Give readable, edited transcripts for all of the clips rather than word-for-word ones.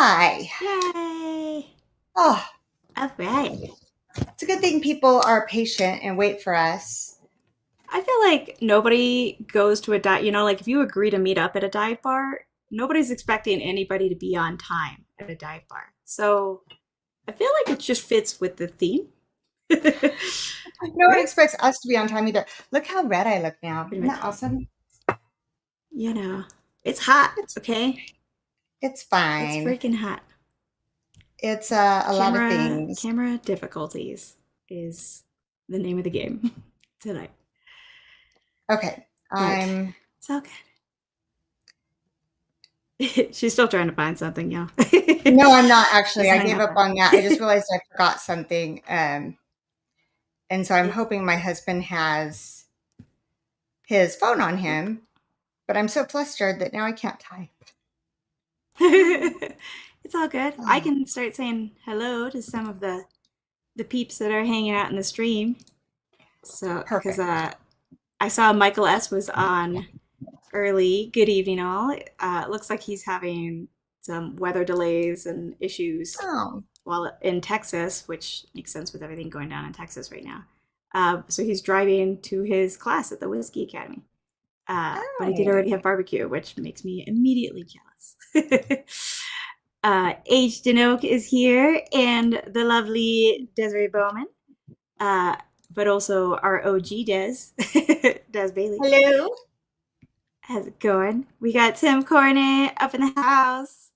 Hi. Yay! Oh, All right. it's a good thing people are patient and wait for us. I feel like nobody goes to a dive, like if you agree to meet up at a dive bar, nobody's expecting anybody to be on time at a dive bar. So I feel like it just fits with the theme. No one Right? expects us to be on time either. Look how red I look now. Pretty Isn't much. that awesome? You know, it's hot, It's okay? it's It's fine. freaking hot. It's a lot of Camera things. camera difficulties is the name of the game tonight. Okay. But I'm it's all good. She's still trying to find something, y'all. No, I'm not She's actually. I hung gave up up on on that. I just realized I forgot something. And so I'm it. hoping my husband has his phone on him, but I'm so flustered that now I can't type. It's all good. I Oh, can start saying hello to some of the peeps that are hanging out in the stream. So, because perfect. I saw Michael S was on early. Good evening, all. It looks like he's having some weather delays and issues Oh, while in Texas, which makes sense with everything going down in Texas right now. So he's driving to his class at the Whiskey Academy. But he did hi. already have barbecue, which makes me immediately jealous. H. Denoke is here, and the lovely Desiree Bowman, uh, but also our OG Des, Des Bailey. Hello. How's it going? We got Tim Cornett up in the house.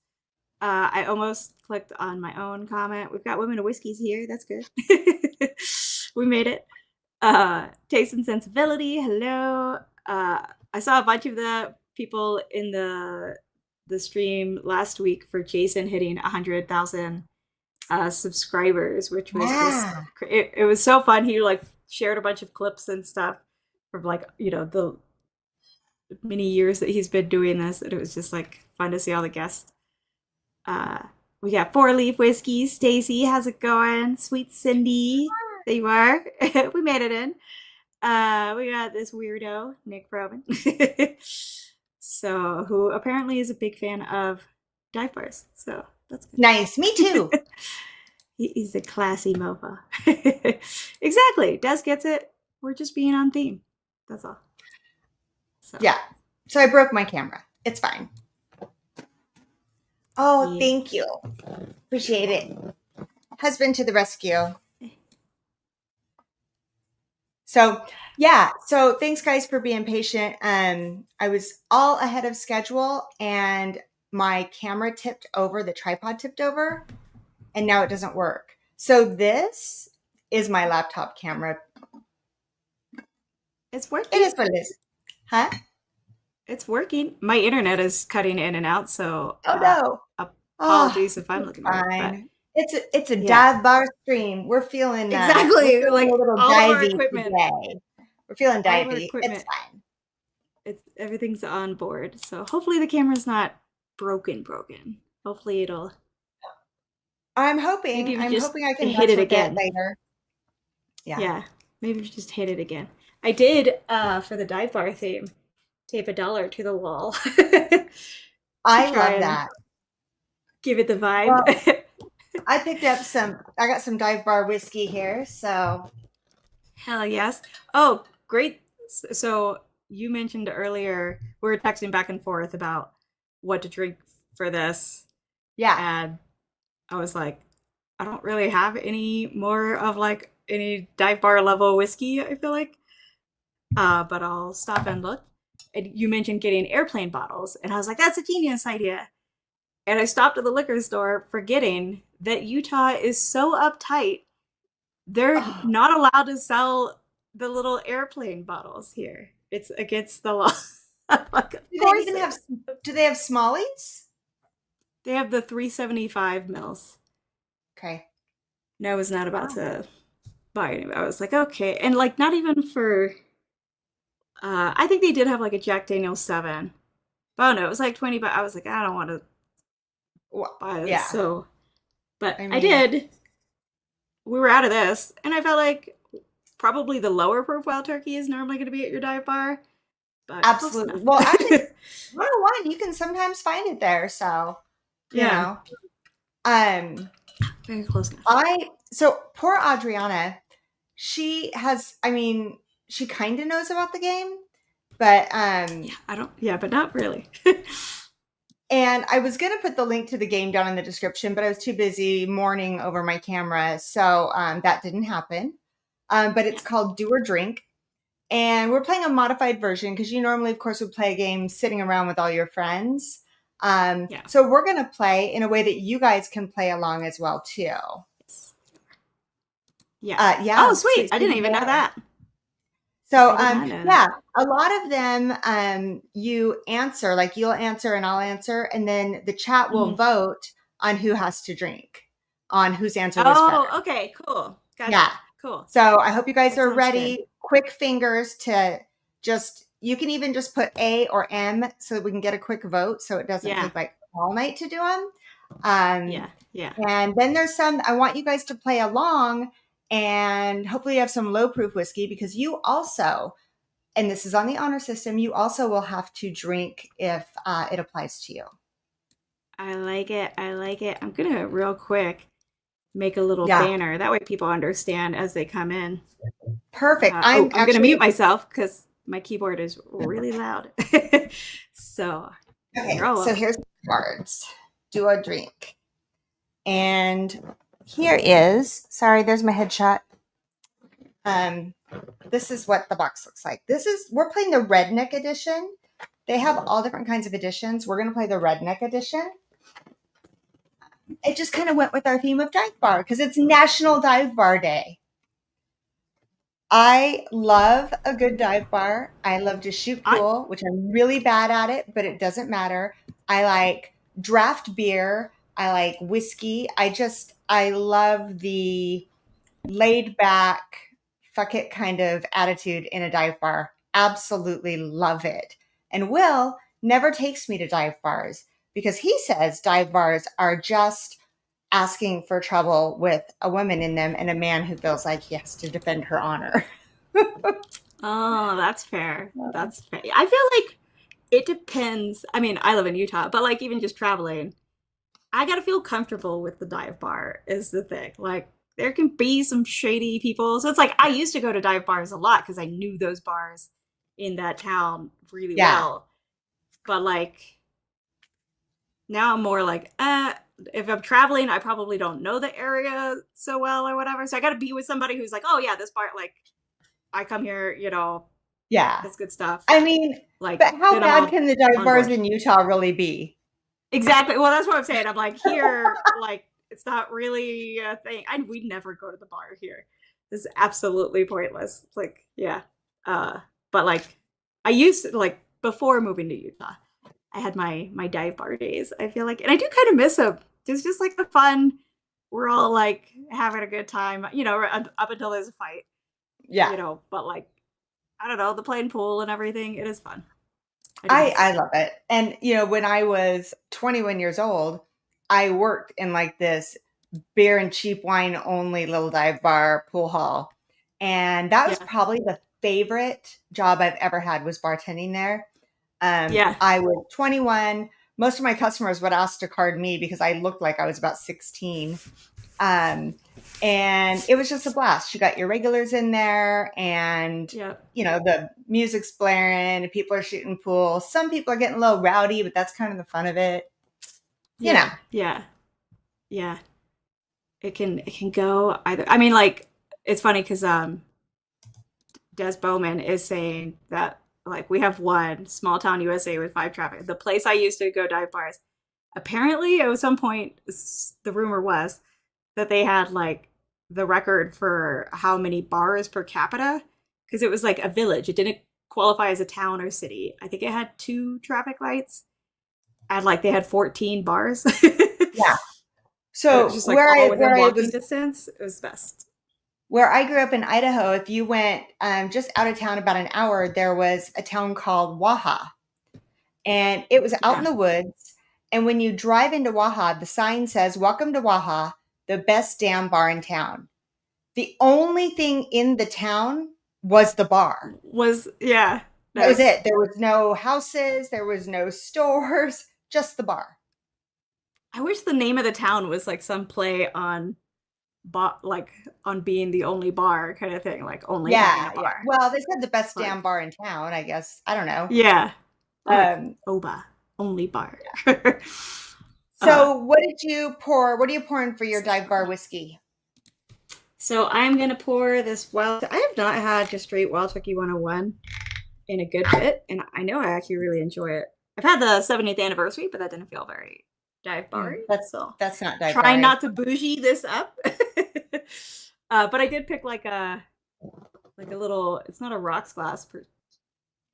I almost clicked on my own comment. We've got Women of Whiskeys here. That's good. We made it. Taste and Sensibility. Hello. I saw a bunch of the people in the stream last week for Jason hitting 100,000 subscribers, which was just Yeah. it was so fun. He like shared a bunch of clips and stuff from like the many years that he's been doing this, and it was just like fun to see all the guests. Uh, we got Four Leaf Whiskey. Stacy, how's it going? Sweet Cindy, there you are. We made it in. We got this weirdo, Nick Probin. So, who apparently is a big fan of dive bars. So, that's Nice. Me too. good. He's a classy mofo. Exactly. Des gets it. We're just being on theme. That's all. So, Yeah. So I broke my camera. It's fine. Oh, yeah. thank you. Appreciate it. Husband to the rescue. So yeah. So thanks guys for being patient. I was all ahead of schedule and my camera tipped over, the tripod tipped over, and now it doesn't work. So this is my laptop camera. It's It working. is what it is. Huh? It's working. My internet is cutting in and out, so Oh no. Oh, apologies if I'm it's looking weird. But fine. It's a yeah, dive bar stream. We're exactly. feeling a Like little all of our divey equipment, today. We're feeling all of our divey. It's equipment, fine. it's everything's on board. So hopefully the camera's not broken. Hopefully it'll I'm maybe hoping. if you I'm just hoping I can hit mess it with it again. later. Yeah. Yeah, maybe if you just hit it again. I did for the dive bar theme tape $1 to the wall to I try love and that. give it the vibe. Well, I got some dive bar whiskey here, so Hell yes. Oh, great. So you mentioned earlier we were texting back and forth about what to drink for this, yeah. and I was like, I don't really have any more of like any dive bar level whiskey, I feel like. But I'll stop and look. And you mentioned getting airplane bottles, and I was like, that's a genius idea. And I stopped at the liquor store forgetting that Utah is so uptight. They're Oh, not allowed to sell the little airplane bottles here. It's against the law. Like, of do they course even it have? is. Do they have Smallies? They have the 375 mils. Okay. And I was not about Wow. to buy any. I was like, okay. And like, not even for, I think they did have like a Jack Daniel's 7. Oh no, it was like 20, but I was like, I don't want to Well, buy this. yeah. So, but I I mean, did. We were out of this. And I felt like probably the lower profile turkey is normally going to be at your dive bar, but close absolutely. enough. Well, actually, 101, you can sometimes find it there. So, you Yeah. know. Very close enough. So poor Adriana, she has, I mean, she kind of knows about the game, but Yeah, I don't. Yeah, but not really. and I was gonna put the link to the game down in the description, but I was too busy mourning over my camera, so that didn't happen. But Yeah. it's called Do or Drink, and we're playing a modified version because you normally, of course, would play a game sitting around with all your friends. Yeah. So we're gonna play in a way that you guys can play along as well too. Yeah. Oh, Yeah, sweet! I so didn't even even know better. that. So, I did not know that. yeah, a lot of them, you answer, like you'll answer and I'll answer, and then the chat will Mhm. vote on who has to drink, on whose answer was better. Oh, okay, cool. Yeah. Gotcha. Cool. So I hope you guys That are sounds good. ready. Quick fingers to just, you can even just put A or M so that we can get a quick vote so it doesn't Yeah. take like all night to do them. Um, Yeah. Yeah. and then there's some, I want you guys to play along and hopefully you have some low proof whiskey because you also, and this is on the honor system, you also will have to drink if it applies to you. I like it. I like it. I'm gonna real quick make a little Yeah, banner. That way people understand as they come in. perfect. Oh, I'm I'm gonna mute actually, myself because my keyboard is really loud. So you're okay, all so welcome. here's the cards. Do a drink. And here is, sorry, there's my headshot. Um, this is what the box looks like. We're playing the redneck edition. They have all different kinds of editions. We're going to play the redneck edition. It just kind of went with our theme of dive bar because it's National Dive Bar Day. I love a good dive bar. I love to shoot I pool, which I'm really bad at it, but it doesn't matter. I like draft beer. I like whiskey. I love the laid back, fuck it kind of attitude in a dive bar. Absolutely love it. And Will never takes me to dive bars because he says dive bars are just asking for trouble with a woman in them and a man who feels like he has to defend her honor. Oh, that's fair. That's fair. I feel like it depends. I mean, I live in Utah, but like even just traveling, I gotta feel comfortable with the dive bar is the thing. Like there can be some shady people. So it's like I used to go to dive bars a lot because I knew those bars in that town really Yeah. well. But like now I'm more like, if I'm traveling, I probably don't know the area so well or whatever. So I gotta be with somebody who's like, oh yeah, this bar, like I come here, Yeah. that's good stuff. I mean, Like but how then I'm bad all can the dive on bars board. in Utah really be? Exactly. Well, that's what I'm saying. I'm like here, like it's not really a thing. We never go to the bar here. This is absolutely pointless. It's like, yeah. Uh, but like I used to like before moving to Utah, I had my dive bar days. I feel like, and I do kind of miss them. It's just like the fun. We're all like having a good time, up until there's a fight, Yeah. But like I don't know, the playing pool and everything. It is fun. I do I miss it. I love it. And when I was 21 years old, I worked in like this beer and cheap wine only little dive bar pool hall. And that was Yeah, probably the favorite job I've ever had was bartending there. yeah, I was 21. Most of my customers would ask to card me because I looked like I was about 16. Um, and it was just a blast. You got your regulars in there and yeah, the music's blaring and people are shooting pool. Some people are getting a little rowdy, but that's kind of the fun of it. You know. yeah, yeah, yeah. It can go either. I mean, like it's funny because Des Bowman is saying that like we have one small town USA with 5 traffic. The place I used to go dive bars. Apparently, at some point, the rumor was that they had like the record for how many bars per capita because it was like a village. It didn't qualify as a town or city. I think it had 2 traffic lights and like they had 14 bars. Yeah. It was So just like all within walking distance. It was best. where I grew up in Idaho, if you went just out of town about an hour, there was a town called Waha, and it was out in Yeah. the woods. And when you drive into Waha, the sign says, "Welcome to Waha, the best damn bar in town." The only thing in the town was the bar. Was yeah. That was Nice. it. There was no houses, there was no stores, just the bar. I wish the name of the town was like some play on like on being the only bar kind of thing, like only having Yeah, a yeah. bar. Well, they said the best Like damn bar in town, I guess. I don't know. yeah. Or like Um, Oba, only bar. uh so what did you pour? What are you pouring for your dive bar whiskey? so I'm gonna pour this wild. I have not had just straight Wild Turkey 101 in a good bit, and I know I actually really enjoy it. I've had the 70th anniversary, but that didn't feel very dive bar. So That's not dive trying bar. not to bougie this up. But I did pick like a little. It's not a rocks glass.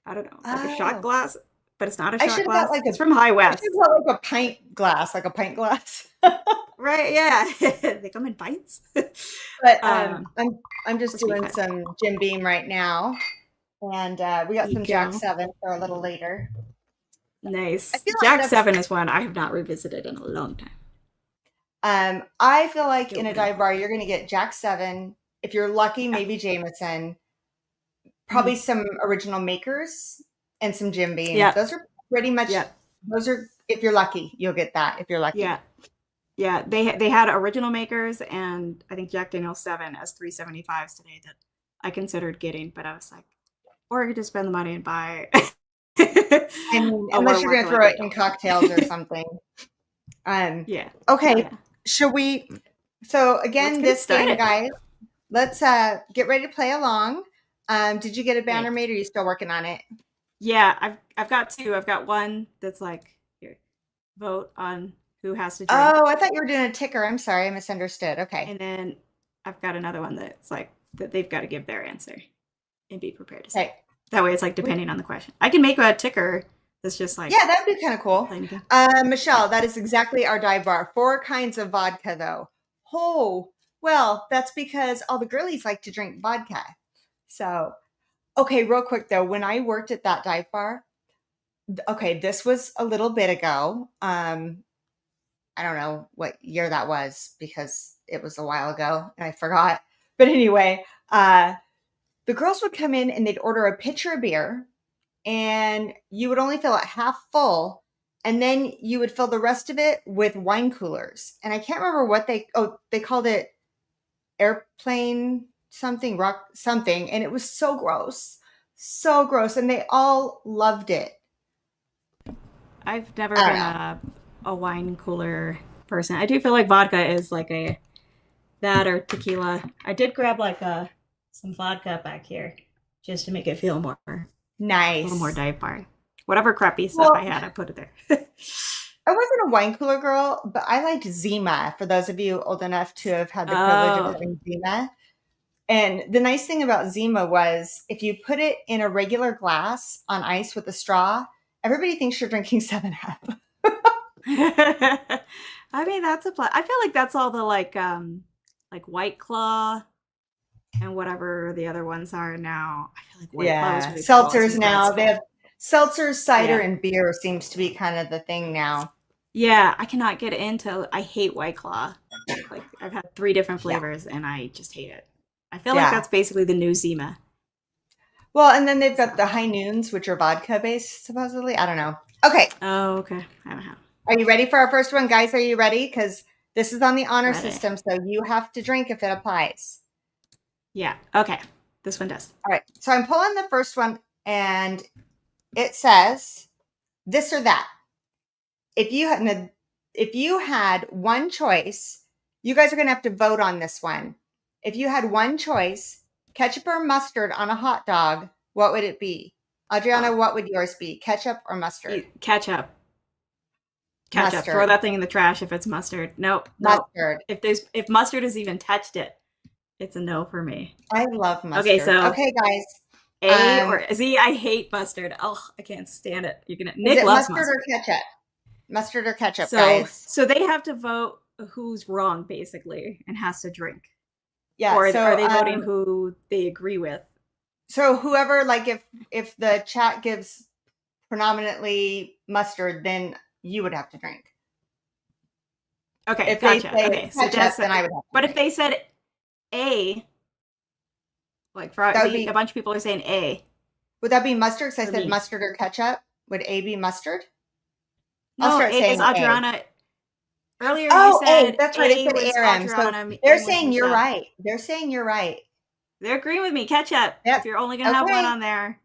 I don't know, like a shot Oh, glass, but it's not a I shot should have got glass. like It's from High I should West, have got like a pint glass, like a pint glass. right? Yeah, they come in pints. But um, I'm just supposed to be doing kind of some Jim Beam right now, and we got some Jack eco. 7 for a little later. I Nice. feel like Jack that's 7 is one I have not revisited in a long time. I feel like in Don't a know. dive bar you're gonna get Jack 7. If you're lucky, maybe Jameson, Mhm. probably some original makers and some Jim Beam. Yeah, Those are pretty much yeah, those are if you're lucky, you'll get that if you're yeah, lucky. yeah. They had original makers and I think Jack Daniel's 7 as 375s today that I considered getting, but I was like, or I could just spend the money and buy I mean, a unless you're watermark gonna for like throw it in $8. cocktails or something. Yeah, Okay, yeah. should we so Let's again get it this game, started. guys, let's get ready to play along. Did you get a banner Okay. made or are you still working on it? Yeah, I've got two. I've got one that's like here, vote on who has to drink, Oh, I thought you were doing a ticker. I'm sorry, I misunderstood. Okay. and then I've got another one that's like that they've got to give their answer and be prepared to say. Okay. That way, it's like depending on the question. I can make a ticker that's just like Yeah, that would be kind of cool. playing a game. Michelle, that is exactly our dive bar. 4 kinds of vodka, though. Oh, well, that's because all the girlies like to drink vodka. So, okay, real quick though, when I worked at that dive bar, okay, this was a little bit ago. I don't know what year that was because it was a while ago and I forgot. But anyway, the girls would come in and they'd order a pitcher of beer and you would only fill it half full and then you would fill the rest of it with wine coolers. And I can't remember what they called it airplane something, rock something, and it was so gross. So gross and they all loved it. I've never I don't been know. a wine cooler person. I do feel like vodka is like a that or tequila. I did grab like some vodka back here just to make it feel more a little more Nice. dive bar. Whatever crappy stuff I Well, had, I put it there. I wasn't a wine cooler girl, but I liked Zima for those of you old enough to have had the privilege of Oh, having Zima. And the nice thing about Zima was if you put it in a regular glass on ice with a straw, everybody thinks you're drinking 7 Up. I mean that's a plus. I feel like that's all the like White Claw and whatever the other ones are now. I feel like White Claw was Yeah. really cool. Some Seltzers of that now. They stuff. have seltzers, cider, Yeah. and beer seems to be kind of the thing now. Yeah, I cannot get into I hate White Claw. Like I've had three different Yeah. flavors and I just hate it. I feel like Yeah. that's basically the new Zima. Well, and then they've So got the high noons, which are vodka based, supposedly. I don't know. Okay. oh okay. I don't have Are you ready for our first one? Guys, are you ready? Because this is on the honor ready. system, so you have to drink if it applies. Yeah. Okay. This one does. All right. So I'm pulling the first one, and it says this or that. If you had one choice, you guys are going to have to vote on this one. If you had one choice, ketchup or mustard on a hot dog, what would it be? Adriana, Oh, what would yours be? Ketchup or mustard? ketchup. Ketchup. Throw Mustard. that thing in the trash if it's mustard. Nope. Nope. Mustard. If mustard has even touched it, it's a no for me. I love Okay, mustard. so Okay, guys. A or Z, I hate mustard. Oh, I can't stand it. You're gonna Is Nick it loves mustard or mustard. ketchup? Mustard or ketchup, So guys? so they have to vote who's wrong basically and has to drink. Yeah. Or are they voting who they agree with? So whoever, like, if the chat gives predominantly mustard, then you would have to drink. Okay, If they gotcha. say Okay, so ketchup, just then I would have to but if drink. they said A, like for That would a be. bunch of people are saying A Would that be mustard? Because I for said me. mustard or ketchup. Would A be mustard? I'll No, start A is saying A. Adriana. Earlier you Oh, A. said That's right. I A said was ARM. So Adriana, they're M was saying you're Michelle. right. They're saying you're right. They're agreeing with me. Catch up. Yep. If you're only gonna have one Okay. on there,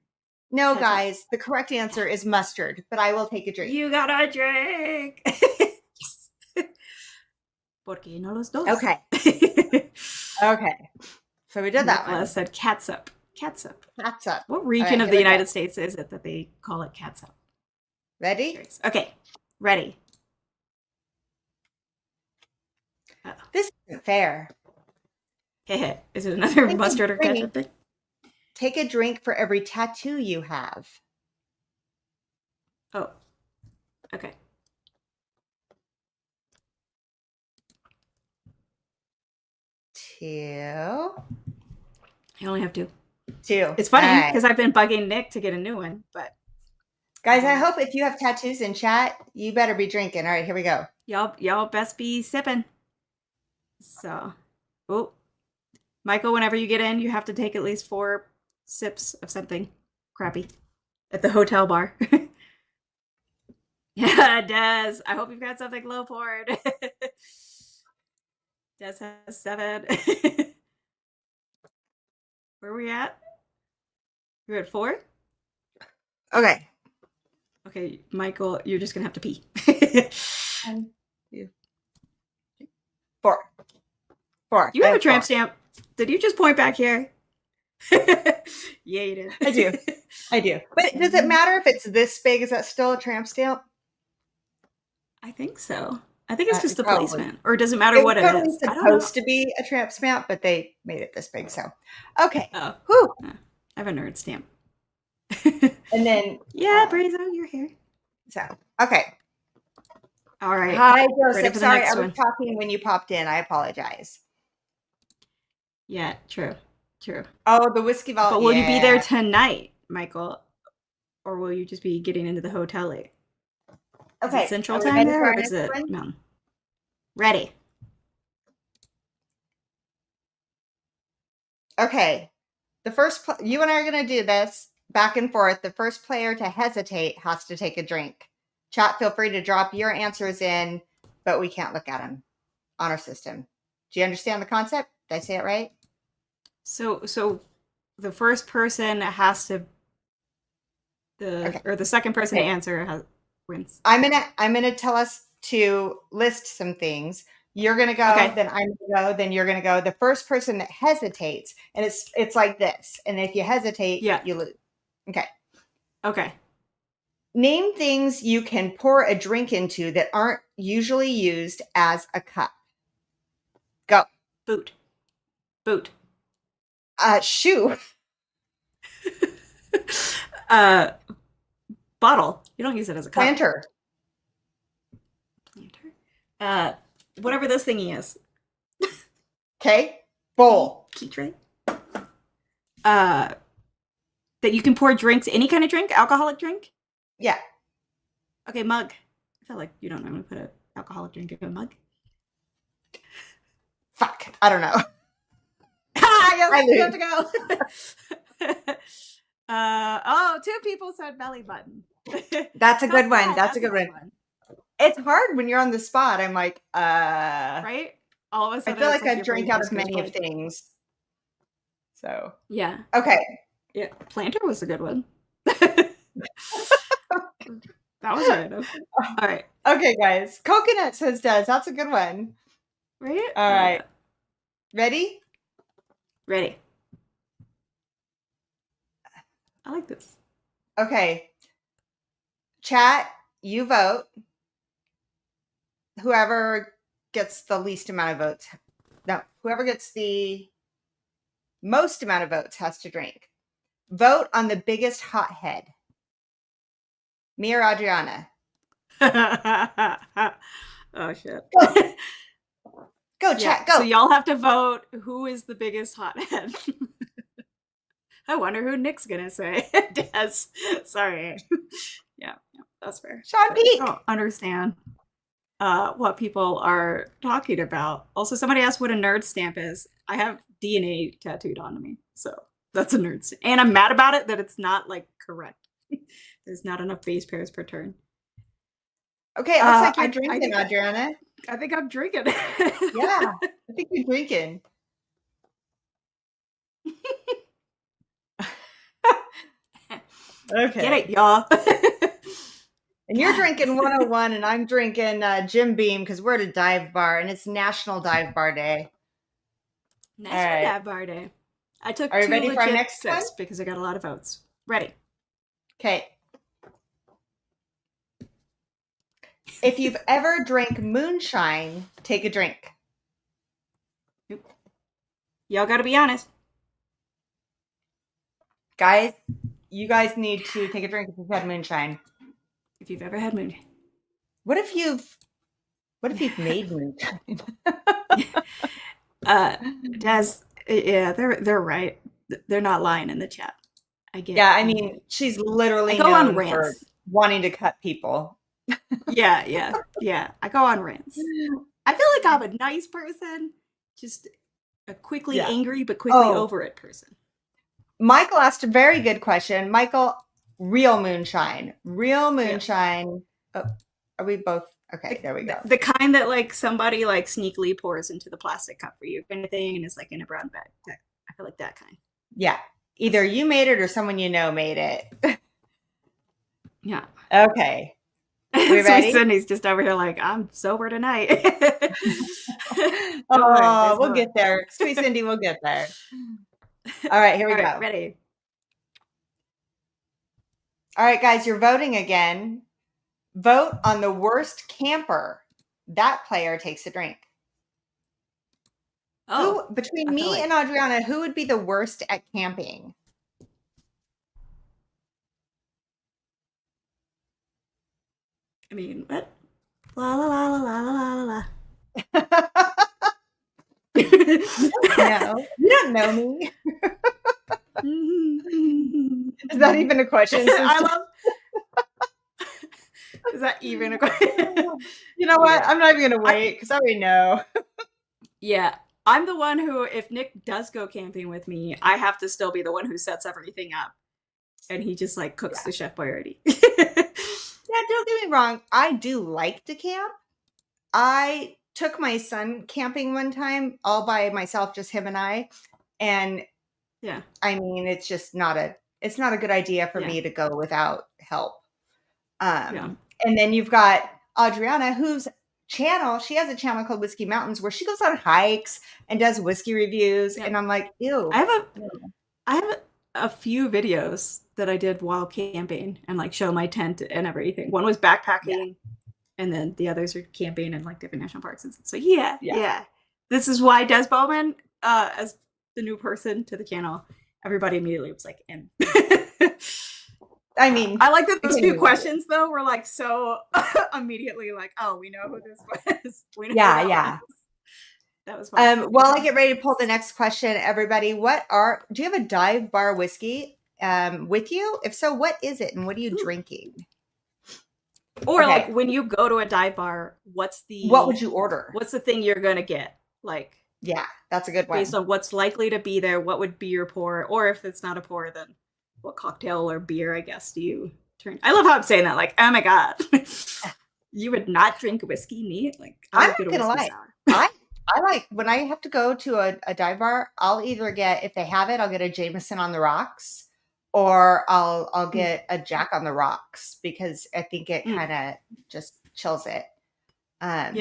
No, catch up. guys, the correct answer is mustard, but I will take a drink. You got a drink. Yes. ¿Por qué no los dos? Okay. Okay. So we did that one. Nicholas said catsup. Catsup. Cat's up. What All region right, of here the we go. United States is it that they call it catsup? Ready? Curious. Okay. Ready. Uh-oh. This isn't fair. Is it another Take a mustard or drink. ketchup thing? Take a drink for every tattoo you have. Oh. Okay. Two. I only have two. Two. It's funny All right. because I've been bugging Nick to get a new one, but Guys, I hope if you have tattoos in chat, you better be drinking. All right, here we go. y'all best be sipping. So, oh, Michael, whenever you get in, you have to take at least 4 sips of something crappy at the hotel bar. Yeah, Des. I hope you've got something low poured. Des has 7. Where are we at? You're at 4? Okay. Okay, Michael, you're just gonna have to pee. 1, 2, 3, 4. 4. You I have a tramp 4. stamp. Did you just point back here? Yeah, you did. I do. I do. But does it matter if it's this big? Is that still a tramp stamp? I think so. I think it's just the Probably. placement. Or does it matter It was what it totally is? I don't know. supposed to be a tramp stamp, but they made it this big. So, okay. Oh. Whew. I have a nerd stamp. And then, yeah, Brazo, you're here. So, okay. All right. Hi, Ready Joseph. for the Sorry, next I was one. talking when you popped in. I apologize. Yeah, true. True. Oh, the whiskey vault. But will you be there tonight, Michael? Or will you just be getting into the hotel late? Okay. Is it Central Are we Time ready there, for or our is next it one? Mountain? Ready. Okay. The first, you and I are going to do this back and forth. The first player to hesitate has to take a drink. Chat, feel free to drop your answers in, but we can't look at them on our system. Do you understand the concept? Did I say it right? So the first person has to or the second person to answer wins. I'm gonna tell us to list some things. You're gonna go, Okay. then I'm gonna go, then you're gonna go. The first person that hesitates, and it's like this. And if you hesitate, you lose. Okay. Okay. Name things you can pour a drink into that aren't usually used as a cup. Go. Boot. Shoe. Bottle. You don't use it as a cup. Planter. Whatever this thingy is. Okay. Bowl. Key tray. That you can pour drinks, any kind of drink, alcoholic drink? Yeah. Okay, mug. I feel like you don't normally put an alcoholic drink in a mug. Fuck. I don't know. You have to go. Oh, 2 people said belly button. That's a good one. That's a good one. It's hard when you're on the spot. I'm like, right? All of a sudden, I feel like I drink out of many of things. So yeah. Okay. Yeah. Planter was a good one. That was random. All right. Okay, guys. Coconut says Des. That's a good one. Right? All right. Ready? Ready. I like this. Okay. Chat, you vote. Whoever gets the least amount of votes. No, whoever gets the most amount of votes has to drink. Vote on the biggest hothead. Me or Adriana? Oh, shit. Go, chat, go. So y'all have to vote who is the biggest hothead. I wonder who Nick's gonna say. Des. Sorry. Yeah, that's fair. Sean Peak. I don't understand what people are talking about. Also, somebody asked what a nerd stamp is. I have DNA tattooed onto me, so that's a nerd stamp. And I'm mad about it that it's not like correct. There's not enough base pairs per turn. Okay, it looks like you're I drinking, think Adriana. I think I'm drinking. Yeah, I think you're drinking. Get it, Okay. y'all. And you're drinking 101, and I'm drinking Jim Beam because we're at a dive bar, and it's National Dive Bar Day. All National right. Dab Bar Day. I took Are you 2 ready for our legit next one? sips because I got a lot of votes. Ready. Okay. If you've ever drank moonshine, take a drink. Y'all gotta be honest. Guys, you guys need to take a drink if you've had moonshine. If you've ever had moonshine. What if you've made moonshine? Des, yeah, they're right. They're not lying in the chat. I get. Yeah, I mean, she's literally I go on known for rants. wanting to cut people. Yeah. I go on rants. I feel like I'm a nice person, just a quickly angry but quickly over it person. Michael asked a very good question. Michael, real moonshine. Real moonshine. Oh, are we both? Okay, there we go. The kind that like somebody like sneakily pours into the plastic cup for you kind of thing and is like in a brown bag. I feel like that kind. Yeah. Either you made it or someone you know made it. Yeah. Okay. We ready? Sweet Cindy's just over here like, I'm sober tonight. Oh, we'll get there. Sweet Cindy, we'll get there. All right, here we go. Ready. All right, guys, you're voting again. Vote on the worst camper. That player takes a drink. Oh, who between me and Adriana, who would be the worst at camping? I mean, what? La la la la la la la la. No, you don't know me. Is that even a question? I love. Is that even a question? You know what? Yeah. I'm not even gonna wait because I already know. Yeah, I'm the one who, if Nick does go camping with me, I have to still be the one who sets everything up, and he just like cooks the Chef Boyardee. Yeah, don't get me wrong. I do like to camp. I took my son camping one time all by myself, just him and I. And yeah, I mean, it's just not a good idea for me to go without help. And then you've got Adriana, whose channel, she has a channel called Whiskey Mountains where she goes on hikes and does whiskey reviews. And I'm like, ew. I have a few videos that I did while camping and like show my tent and everything. One was backpacking, and then the others are camping in like different national parks. And so yeah. This is why Des Bowman, as the new person to the channel, everybody immediately was like in. I mean, I like that those 2 questions though were like so immediately like, oh, we know who this was. We know yeah. That was fun. While I get ready to pull the next question, everybody, do you have a dive bar whiskey with you? If so, what is it and what are you drinking? Or like when you go to a dive bar, what would you order? What's the thing you're gonna get? Like, yeah, that's a good one. Based on what's likely to be there, what would be your pour? Or if it's not a pour, then what cocktail or beer, I guess, do you turn? I love how I'm saying that. Like, oh my god, you would not drink whiskey neat? Like, I'm not gonna lie. I like when I have to go to a dive bar, I'll either get, if they have it, I'll get a Jameson on the rocks, or I'll get a Jack on the rocks because I think it kind of just chills it. I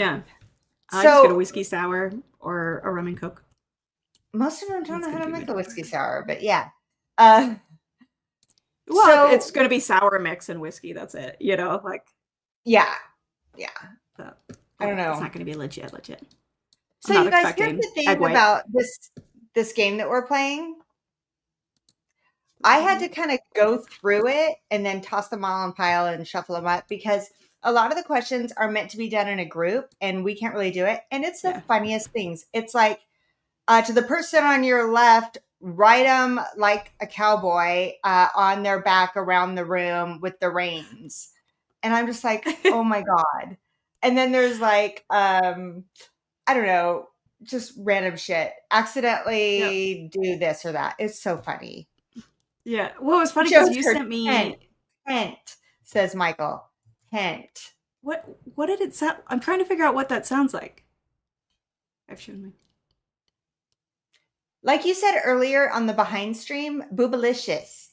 just get a whiskey sour or a rum and coke. Most of them don't know how to make a whiskey sour, but yeah. Well, so, it's going to be sour mix and whiskey. That's it. You know, like. Yeah. So, I don't know. It's not going to be legit. So you guys, here's the thing about this game that we're playing. I had to kind of go through it and then toss them all in pile and shuffle them up because a lot of the questions are meant to be done in a group and we can't really do it. And it's the funniest things. It's like, to the person on your left, ride them like a cowboy on their back around the room with the reins. And I'm just like, oh my God. And then there's like, I don't know, just random shit. Accidentally do this or that. It's so funny. Yeah. Well, it was funny because you sent me tent, says Michael. Tent. What did it sound? I'm trying to figure out what that sounds like. I've shown my. Like you said earlier on the behind stream, boobalicious.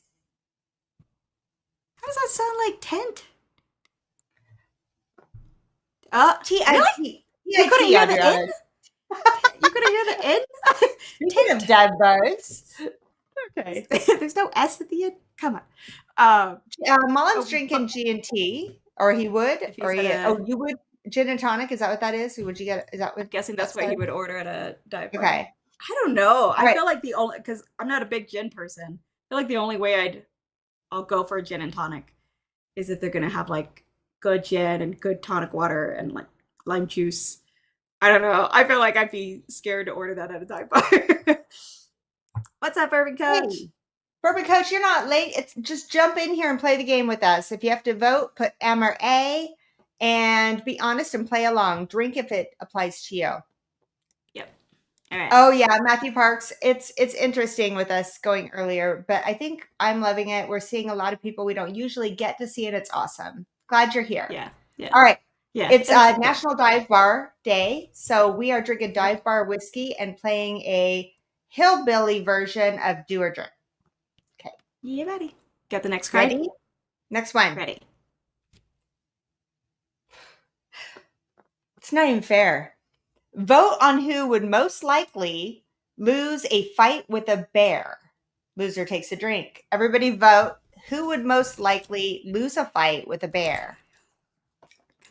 How does that sound like tent? Really? T-I-T. You couldn't hear the Adriana. end? You couldn't hear the end? Speaking of dad bars. Okay. There's no S at the end? Come on. Mullen's drinking G&T, or he would, If he's or at he, a- oh, you would, gin and tonic, is that what that is? Would you get, is that what? I'm guessing that's what he would order at a dive bar. Okay. I don't know. I Right. feel like the only, because I'm not a big gin person. I feel like the only way I'll go for a gin and tonic is if they're gonna have like good gin and good tonic water and like lime juice. I don't know. I feel like I'd be scared to order that at a dive bar. What's up, Bourbon Coach? Hey, Bourbon Coach, you're not late. It's just jump in here and play the game with us. If you have to vote, put M or A, and be honest and play along. Drink if it applies to you. Yep. All right. Oh yeah, Matthew Parks. It's interesting with us going earlier, but I think I'm loving it. We're seeing a lot of people we don't usually get to see, and it's awesome. Glad you're here. Yeah. Yeah. All right. Yeah. It's National Dive Bar Day, so we are drinking dive bar whiskey and playing a hillbilly version of Do or Drink. Okay. Yeah, buddy. Got the next card? Ready? Next one. Ready. It's not even fair. Vote on who would most likely lose a fight with a bear. Loser takes a drink. Everybody vote. Who would most likely lose a fight with a bear?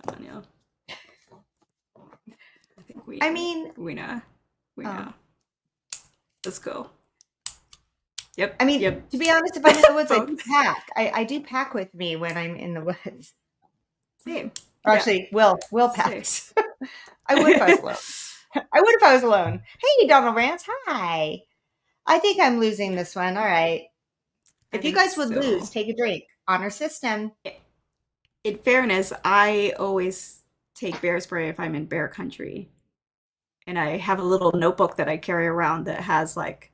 Come on, y'all. I think we know. We know. Let's go. Yep. I mean, yep. To be honest, if I'm in the woods, I do pack. I do pack with me when I'm in the woods. Same. Or actually, Will packs. I would if I was alone. I would if I was alone. Hey, Donald Rance. Hi. I think I'm losing this one. All right. If you guys would lose, take a drink. Honor system. In fairness, I always take bear spray if I'm in bear country. And I have a little notebook that I carry around that has like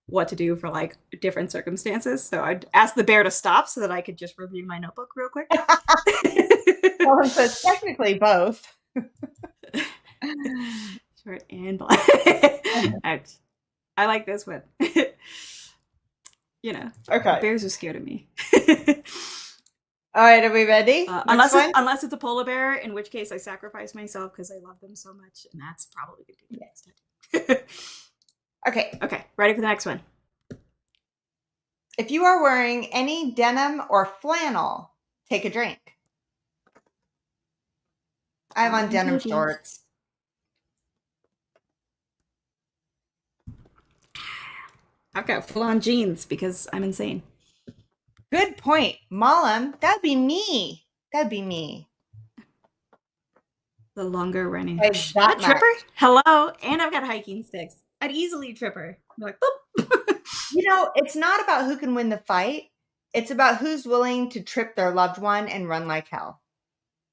what to do for like different circumstances. So I'd ask the bear to stop so that I could just review my notebook real quick. Well, so it's technically both. Short and black. I like this one. You know, okay. Bears are scared of me. All right, are we ready? Unless it's a polar bear, in which case I sacrifice myself because I love them so much, and that's probably going to be the next time. Okay, ready for the next one. If you are wearing any denim or flannel, take a drink. I have on denim shorts. I've got full-on jeans because I'm insane. Good point. Malum, that'd be me. That'd be me. The longer running. Tripper? Hello. And I've got hiking sticks. I'd easily trip her. I'm like, boop. You know, it's not about who can win the fight. It's about who's willing to trip their loved one and run like hell.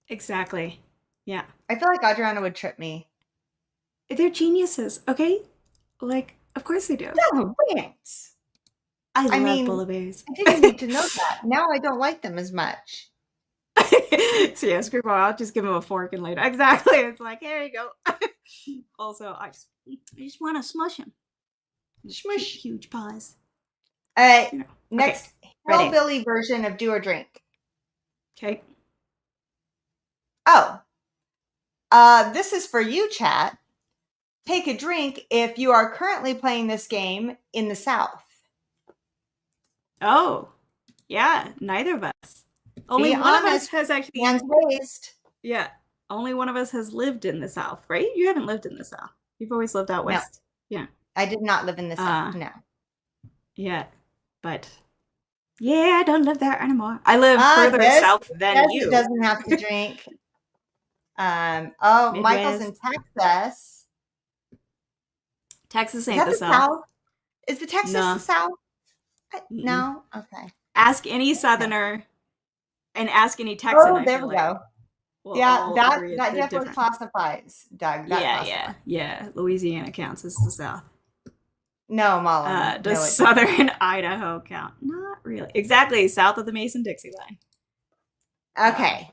Exactly. Yeah. I feel like Adriana would trip me. They're geniuses, okay? Like, of course they do. No, Rance. I love polar bears. I didn't need to know that. Now I don't like them as much. So yeah, screw ball. I'll just give him a fork and later. Exactly. It's like, here you go. Also, I just want to smush him. Smush. Huge paws. Next, hillbilly version of Do or Drink. Okay. Oh. This is for you, chat. Take a drink if you are currently playing this game in the South. Oh. Yeah, neither of us. Only one of us has actually raised. Yeah. Only one of us has lived in the South, right? You haven't lived in the South. You've always lived out west. No. Yeah. I did not live in the South. No. Yeah. But yeah, I don't live there anymore. I live further south than you. Doesn't have to drink. Midwest. Michael's in Texas. Texas ain't the South. Is the Texas the South? No? Okay. Ask any Southerner and ask any Texan. Oh, there we go. We'll that definitely classifies, Doug. Yeah. Louisiana counts as the South. No, Molly. Does Southern Idaho count? Not really. Exactly, south of the Mason-Dixie line. Okay.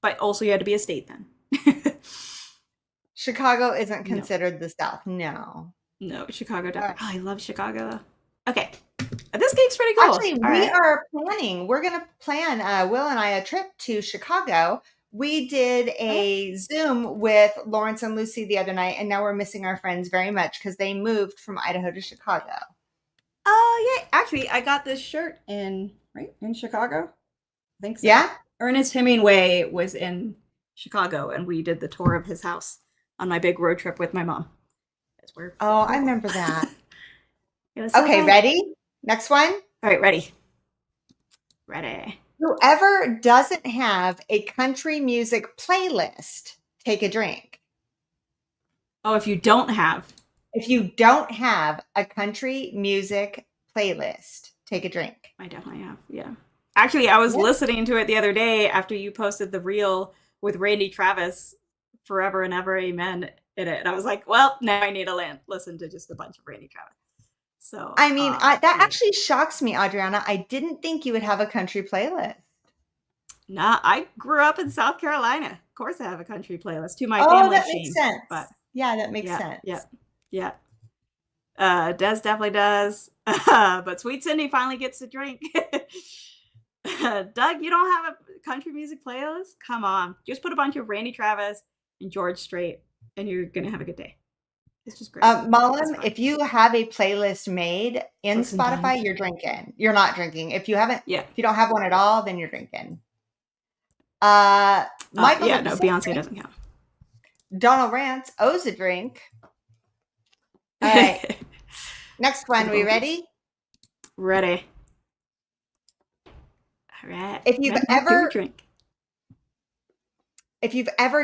But also you had to be a state then. Chicago isn't No. considered the South. No. No, Chicago All right. definitely. Oh, I love Chicago. Okay. This game's pretty cool. Actually, All we right. are planning. We're going to plan, Will and I, a trip to Chicago. We did Okay. a Zoom with Lawrence and Lucy the other night, and now we're missing our friends very much because they moved from Idaho to Chicago. Oh, yeah. Actually, I got this shirt in Chicago. I think so. Yeah? Ernest Hemingway was in Chicago, and we did the tour of his house on my big road trip with my mom. Oh, I remember that. It was so Okay, fun. ready? Next one. All right, ready. Ready. Whoever doesn't have a country music playlist, take a drink. Oh, if you don't have. If you don't have a country music playlist, take a drink. I definitely have, yeah. Actually, I was Yep. listening to it the other day after you posted the reel with Randy Travis, Forever and Ever Amen, in it. And I was like, well, now I need to listen to just a bunch of Randy Travis. So, I mean, that yeah. actually shocks me, Adriana. I didn't think you would have a country playlist. Nah, I grew up in South Carolina. Of course I have a country playlist, to my Oh, family's that makes shame. sense. But Yeah, that makes yeah, sense. yeah. Des definitely does. But Sweet Cindy finally gets to drink. Doug, you don't have a country music playlist? Come on. Just put a bunch of Randy Travis and George Strait, and you're going to have a good day. It's just great. Mullen, if you have a playlist made in Listen Spotify, time. you're drinking. You're not drinking. If you haven't, Yeah. if you don't have one at all, then you're drinking. Michael, yeah, no, Beyonce doesn't count. Donald Rance owes a drink. All right. Next one. We ready? Ready. All right. If you've ever drink.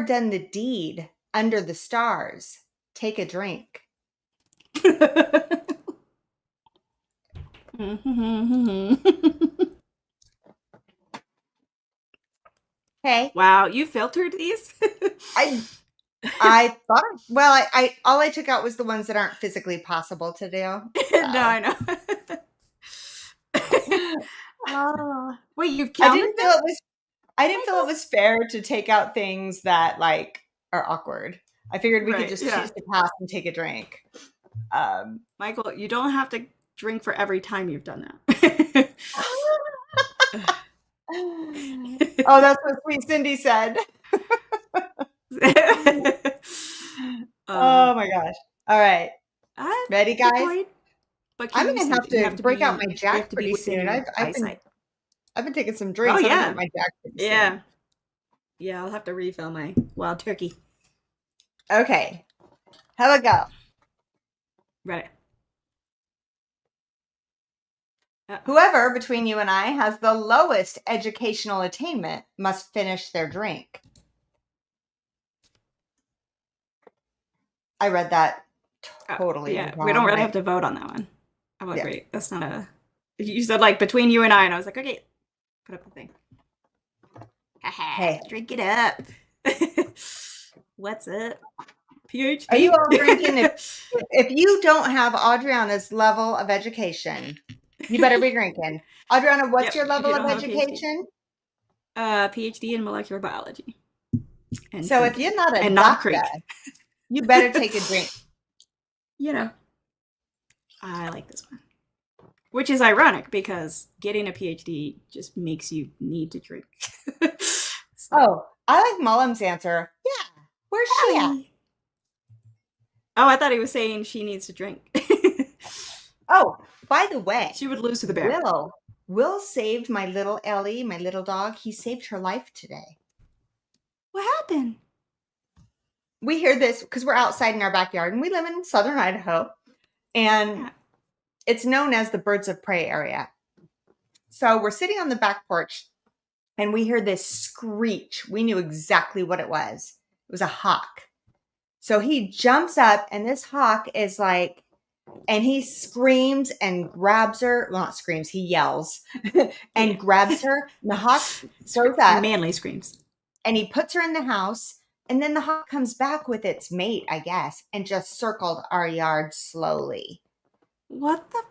done the deed under the stars, take a drink. Hey. Wow, you filtered these? I thought, well, I all I took out was the ones that aren't physically possible to do. So. No, I know. Oh, wait, you've counted I didn't feel it was fair to take out things that like are awkward. I figured we could just choose to pass and take a drink. Michael, you don't have to drink for every time you've done that. Oh, that's what Sweet Cindy said. Oh my gosh. All right. Ready, guys? But I'm going to have to break out my Jack pretty soon. I've been taking some drinks. Oh, yeah. My Jack pretty soon. Yeah, I'll have to refill my wild turkey. Okay. Have a go. Ready. Whoever between you and I has the lowest educational attainment must finish their drink. I read that totally wrong. We don't really have to vote on that one. I'm like, wait, that's not a... You said, like, between you and I was like, okay, put up the thing. Hey, drink it up. What's up? PhD? Are you all drinking? If you don't have Adriana's level of education, you better be drinking. Adriana, what's your level of education? PhD in molecular biology. So if you're not a doctor, you better take a drink. You know, I like this one. Which is ironic because getting a PhD just makes you need to drink. Oh, I like Mullen's answer. Yeah. Where's she at? Oh, I thought he was saying she needs to drink. Oh, by the way. She would lose to the bear. Will saved my little Ellie, my little dog. He saved her life today. What happened? We hear this because we're outside in our backyard and we live in southern Idaho. And it's known as the birds of prey area. So we're sitting on the back porch and we hear this screech. We knew exactly what it was. It was a hawk. So he jumps up and this hawk is like, and he screams and grabs her. Well, not screams, he yells and grabs her. And the hawk goes up. Manly screams. And he puts her in the house. And then the hawk comes back with its mate, I guess, and just circled our yard slowly. What the?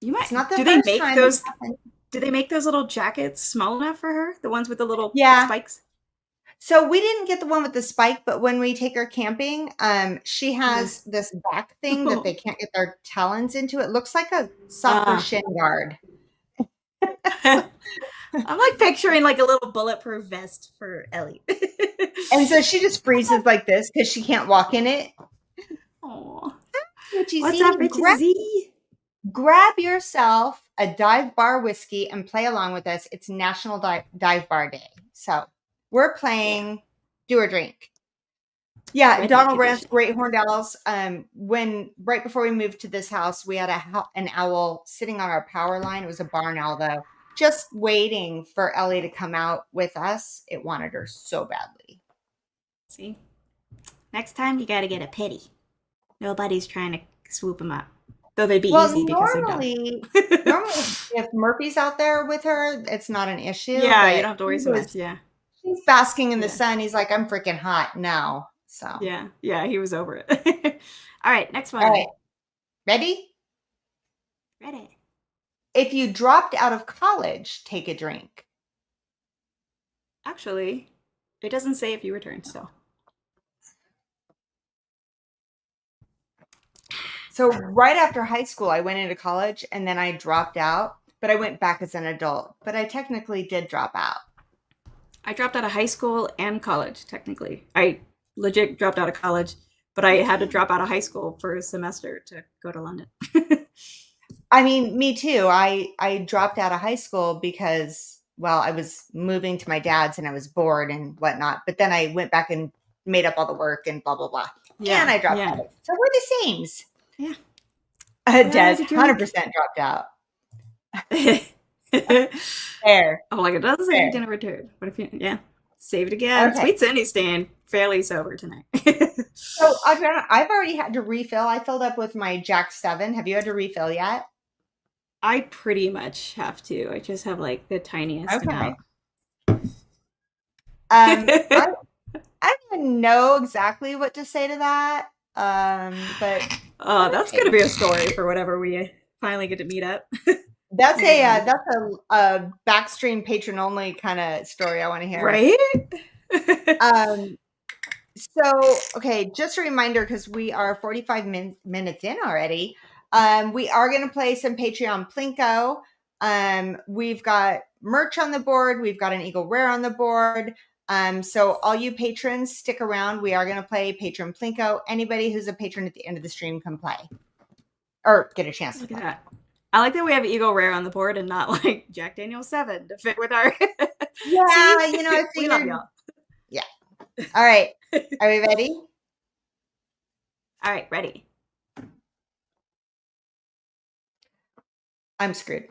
You might. It's not the Do they make Do they make those little jackets small enough for her? The ones with the little Yeah. spikes? So we didn't get the one with the spike, but when we take her camping, she Yeah. has this back thing that they Oh. can't get their talons into. It looks like a softer Ah. shin guard. So- I'm like picturing like a little bulletproof vest for Ellie. and so she just freezes like this because she can't walk in it. Oh, Richie what's Z, up, Richard Z? grab yourself a dive bar whiskey and play along with us. It's National Dive Bar Day. So we're Yeah, playing Do or Drink. Yeah, redneck Donald Rand's edition. Great Horned Owls. When right before we moved to this house, we had an owl sitting on our power line. It was a barn owl, though, just waiting for Ellie to come out with us. It wanted her so badly. See, next time you gotta get a pity. Nobody's trying to swoop them up, though they'd be Well, easy because they're dumb. normally, if Murphy's out there with her, it's not an issue. Yeah, you But don't have to worry so much. Yeah, he's basking in the yeah, sun. He's like, I'm freaking hot now. So, all yeah, yeah. He was over it. All right, next right, one. ready? Ready? If you dropped out of college, take a drink. Actually, it doesn't say if you returned. So So right after high school, I went into college and then I dropped out, but I went back as an adult. But I technically did drop out. I dropped out of high school and college. Technically, I legit dropped out of college, but I had to drop out of high school for a semester to go to London. I mean, me too. I dropped out of high school because, well, I was moving to my dad's and I was bored and whatnot. But then I went back and made up all the work and blah blah blah. And Yeah, I dropped yeah, out. So we're the same. yeah. Des, Glad to drink. 100% dropped out. Oh, Fair, like it doesn't say fair. you're gonna return. What if you? Yeah, save it again. Okay. Sweet Cindy's staying fairly sober tonight. So Adriana, I've already had to refill. I filled up with my Jack 7. Have you had to refill yet? I pretty much have to. I just have like the tiniest Okay. amount. I I don't even know exactly what to say to that. But Oh, that's okay. gonna be a story for whenever we finally get to meet up. That's Maybe a Monday. that's a backstream patron only kind of story I want to hear. Right? Um, so okay, just a reminder because we are 45 minutes in already. We are going to play some Patreon Plinko. We've got merch on the board. We've got an Eagle Rare on the board. So all you patrons, stick around. We are going to play Patron Plinko. Anybody who's a patron at the end of the stream can play or get a chance to Look at play. that. I like that we have Eagle Rare on the board and not like Jack Daniel 7 to fit with our. Yeah, See? I We love figured. y'all. Yeah. All right. Are we ready? All right, ready. I'm screwed.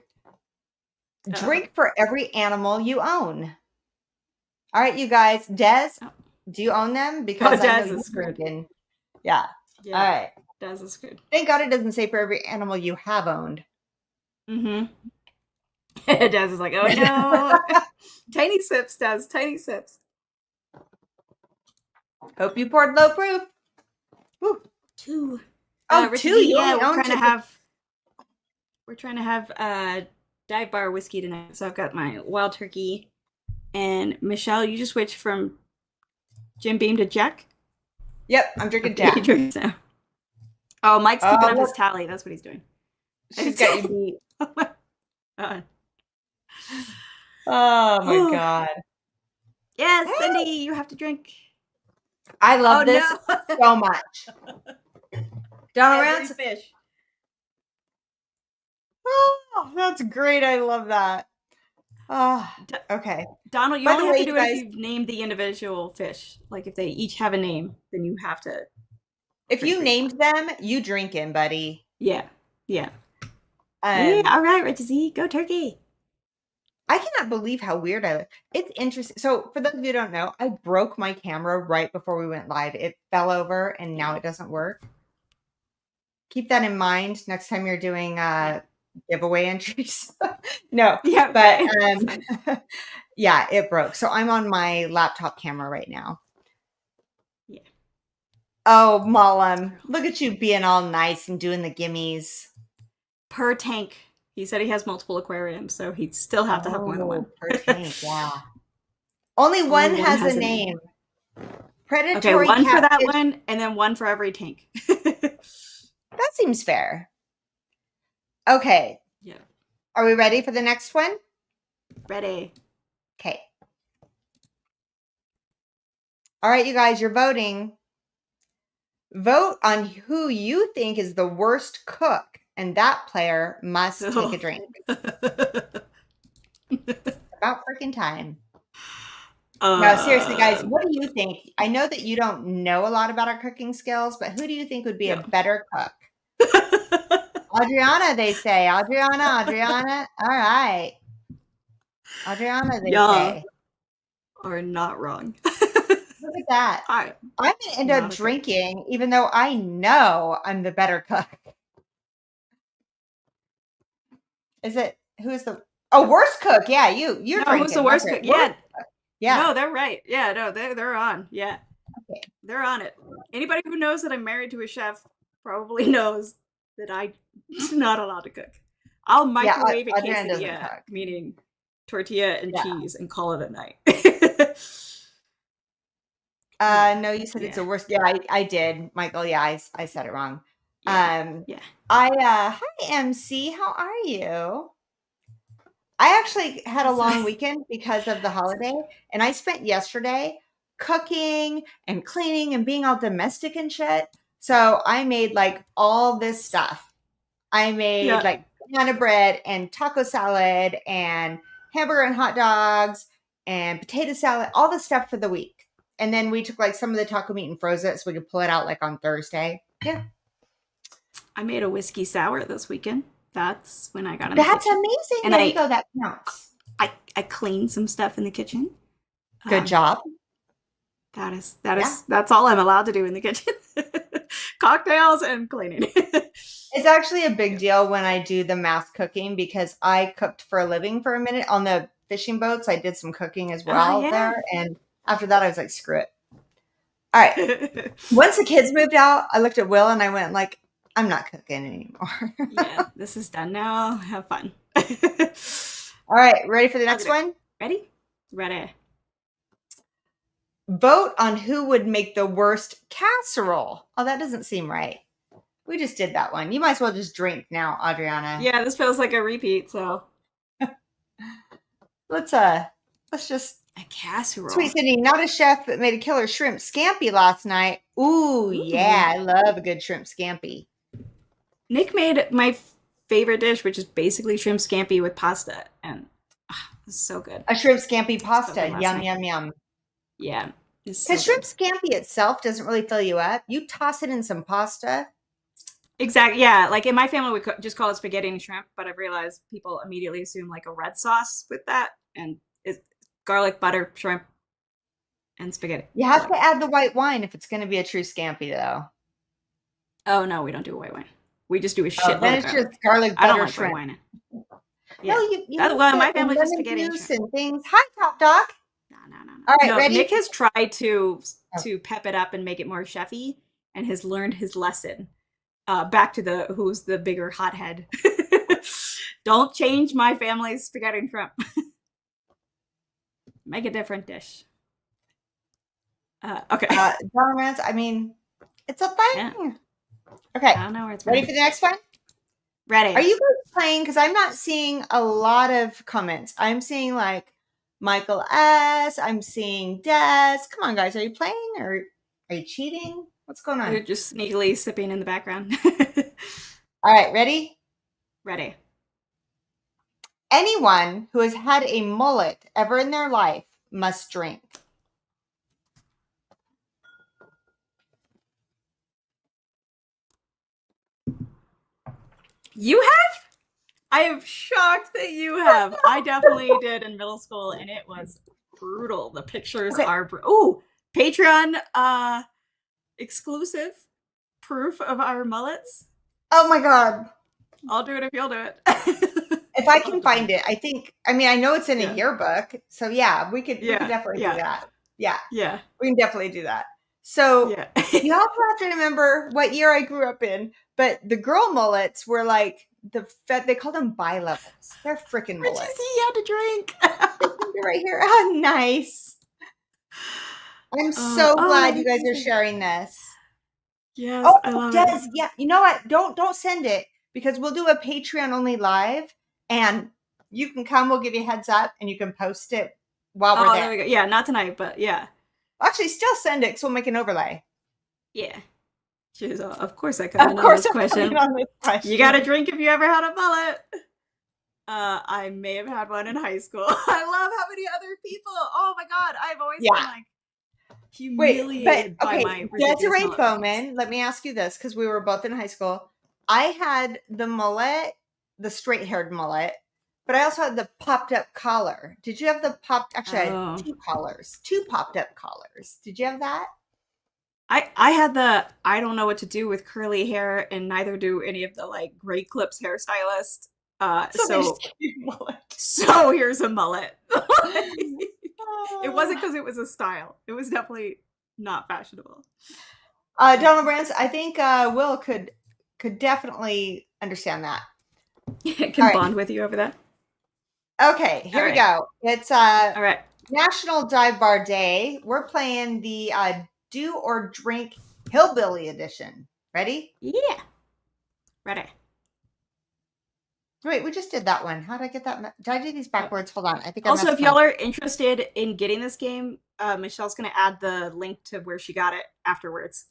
Uh-oh. Drink for every animal you own. All right, you guys. Des, Oh. do you own them? Because I know Daz you're is screwed. drinking. Yeah. Yeah. All right. Daz is screwed. Thank God it doesn't say for every animal you have owned. Mm-hmm. Daz is like, oh no. Tiny sips, Daz. Tiny sips. Hope you poured low proof. Woo. 2. Oh, Richard 2. Z, You yeah, only own 2. we're trying to have dive bar whiskey tonight. So I've got my wild turkey. And Michelle, you just switched from Jim Beam to Jack? Yep, I'm drinking Okay, Jack. he drinks now. Oh, Mike's keeping up his tally. That's what he's doing. She's got you beat. Oh my god. Oh my God. Yes, Cindy, you have to drink. I love Oh, this no. so much. Donald Every Rand's. fish. Oh, that's great. I love that. Oh, okay. Donald, you By only the have way, to do you it guys, if you've named the individual fish. Like if they each have a name, then you have to. if drink you for named them, you drinking, buddy. Yeah. Yeah. Yeah. All right, Richard Z, go turkey. I cannot believe how weird I look. It's interesting. So, for those of you who don't know, I broke my camera right before we went live. It fell over and now it doesn't work. Keep that in mind next time you're doing giveaway entries. No, Yeah, but yeah, it broke. So, I'm on my laptop camera right now. Yeah. Oh, Malam, look at you being all nice and doing the gimmies. Per tank. He said he has multiple aquariums, so he'd still have to have more than one. Oh, per tank, yeah. Only Only one one has a has a name. name. Okay, Predatory one for that catfish. one, and then one for every tank. That seems fair. Okay. Yeah. Are we ready for the next one? Ready. Okay. All right, you guys, you're voting. Vote on who you think is the worst cook, and that player must take a drink. About freaking time. No, seriously, guys, what do you think? I know that you don't know a lot about our cooking skills, but who do you think would be a Yeah. better cook? Adriana, they say. Adriana. All right. Adriana, they Y'all say. are not wrong. Look at that. I'm I'm going to end up not a cook. drinking, even though I know I'm the better cook. Is it, who's the, oh, worst cook? Yeah, you're No, drinking. who's the worst cook? Yeah. Yeah. No, they're right. Yeah, no, they're on. Yeah. Okay. They're on it. Anybody who knows that I'm married to a chef probably knows that I'm not allowed to cook. I'll microwave a Adriana doesn't quesadilla, cook. meaning tortilla and Yeah. cheese, and call it a night. No, you said it's the worst. Yeah, I did, Michael. Yeah, I said it wrong. Yeah. Hi MC, how are you? I actually had a long weekend because of the holiday, and I spent yesterday cooking and cleaning and being all domestic and shit. So I made like all this stuff. I made like banana bread and taco salad and hamburger and hot dogs and potato salad, all the stuff for the week. And then we took like some of the taco meat and froze it so we could pull it out like on Thursday. Yeah. I made a whiskey sour this weekend. That's when I got in That's the kitchen. amazing. And There you go. That counts. I cleaned some stuff in the kitchen. Good job. That's all I'm allowed to do in the kitchen. Cocktails and cleaning. It's actually a big deal when I do the mass cooking because I cooked for a living for a minute on the fishing boats. I did some cooking as well there. And after that, I was like, screw it. All right. Once the kids moved out, I looked at Will and I went like, I'm not cooking anymore. Yeah, this is done now. Have fun. All right. Ready for the next one? Ready? Ready. Vote on who would make the worst casserole. Oh, that doesn't seem right. We just did that one. You might as well just drink now, Adriana. Yeah, this feels like a repeat, so. Let's just. A casserole. Sweet City, not a chef, but made a killer shrimp scampi last night. Ooh, yeah. I love a good shrimp scampi. Nick made my favorite dish, which is basically shrimp scampi with pasta. And it's so good. A shrimp scampi pasta. Yum, yum, yum. Yeah. Because shrimp scampi itself doesn't really fill you up. You toss it in some pasta. Exactly. Yeah. Like in my family, we just call it spaghetti and shrimp, but I've realized people immediately assume like a red sauce with that. And it's garlic, butter, shrimp, and spaghetti. You have to add the white wine if it's going to be a true scampi, though. Oh, no, we don't do white wine. We just do a shit. Then it's just garlic, butter, I don't like shrimp. White wine. Yeah. No, you well, my family's just spaghetti and shrimp and things. Hi, Top Dog. No. All right, ready? Nick has tried to pep it up and make it more chefy, and has learned his lesson. Back to who's the bigger hothead. Don't change my family's spaghetti and shrimp. Make a different dish. Okay. Romance, I mean, it's a thing. Yeah. Okay. I don't know where it's ready for the next one? Ready. Are you guys playing? Because I'm not seeing a lot of comments. I'm seeing like Michael S. I'm seeing Des. Come on, guys. Are you playing or are you cheating? What's going on? You're just sneakily sipping in the background. All right. Ready? Ready. Anyone who has had a mullet ever in their life must drink. You have? I am shocked that you have. I definitely did in middle school, and it was brutal. The pictures are Patreon exclusive proof of our mullets. Oh my god. I'll do it if you'll do it. If I can find it. I know it's in a yearbook. So yeah, we could definitely do that. Yeah. We can definitely do that. So you also have to remember what year I grew up in. But the girl mullets were like they called them bi-levels. They're freaking Where'd you mullets. see you had to drink? They're right here. Oh, nice. I'm so glad you guys are sharing this. Yes, Oh, I love Des, it. yeah. You know what? Don't send it because we'll do a Patreon only live and you can come, we'll give you a heads up and you can post it while we're There there. we go. Yeah, not tonight, but yeah. Actually, still send it because we'll make an overlay. Yeah. She's of course I come Of in on course, this I'm question. coming on this question. You gotta drink if you ever had a mullet. I may have had one in high school. I love how many other people. Oh my god, I've always been like humiliated by my ridiculous Desiree mullet Bowman, let me ask you this because we were both in high school. I had the mullet, the straight haired mullet, but I also had the popped up collar. Did you have the popped? Actually, I had two popped up collars. Did you have that? I had the I don't know what to do with curly hair, and neither do any of the like gray clips hairstylists. So here's a mullet. It wasn't because it was a style. It was definitely not fashionable. Donald Brands, I think Will could definitely understand that. Can bond with you over that. Okay, here we go. It's all right. National Dive Bar Day. We're playing the Do or Drink Hillbilly Edition. Ready? Yeah. Ready. Wait, we just did that one. How did I get that? Did I do these backwards? Hold on. I think also, if y'all are interested in getting this game, Michelle's going to add the link to where she got it afterwards,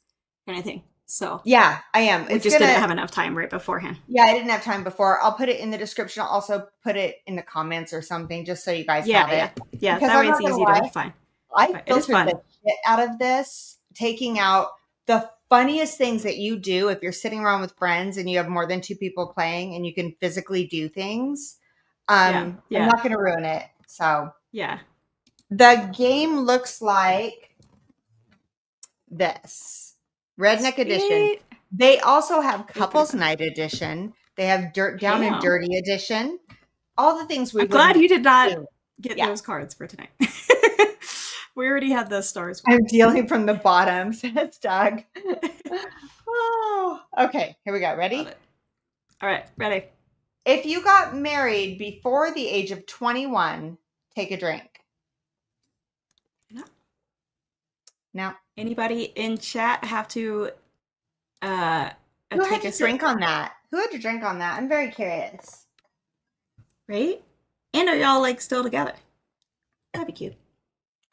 kind of thing. So yeah, I am. We just didn't have enough time right beforehand. Yeah, I didn't have time before. I'll put it in the description. I'll also put it in the comments or something, just so you guys have it. Yeah. That way it's easy to find. I filtered the shit out of this, taking out the funniest things that you do if you're sitting around with friends and you have more than two people playing and you can physically do things. I'm not going to ruin it. So yeah, the game looks like this. Redneck Edition. They also have Couples Night Edition. They have Down and Dirty Edition. All the things I'm glad you did not get those cards for tonight. We already had the stars. I'm dealing from the bottom, says Doug. Oh, okay. Here we go. Ready? All right, ready. If you got married before the age of 21, take a drink. No. Anybody in chat have to Who had to drink on that? Who had to drink on that? I'm very curious. Right? And are y'all like still together? That'd be cute.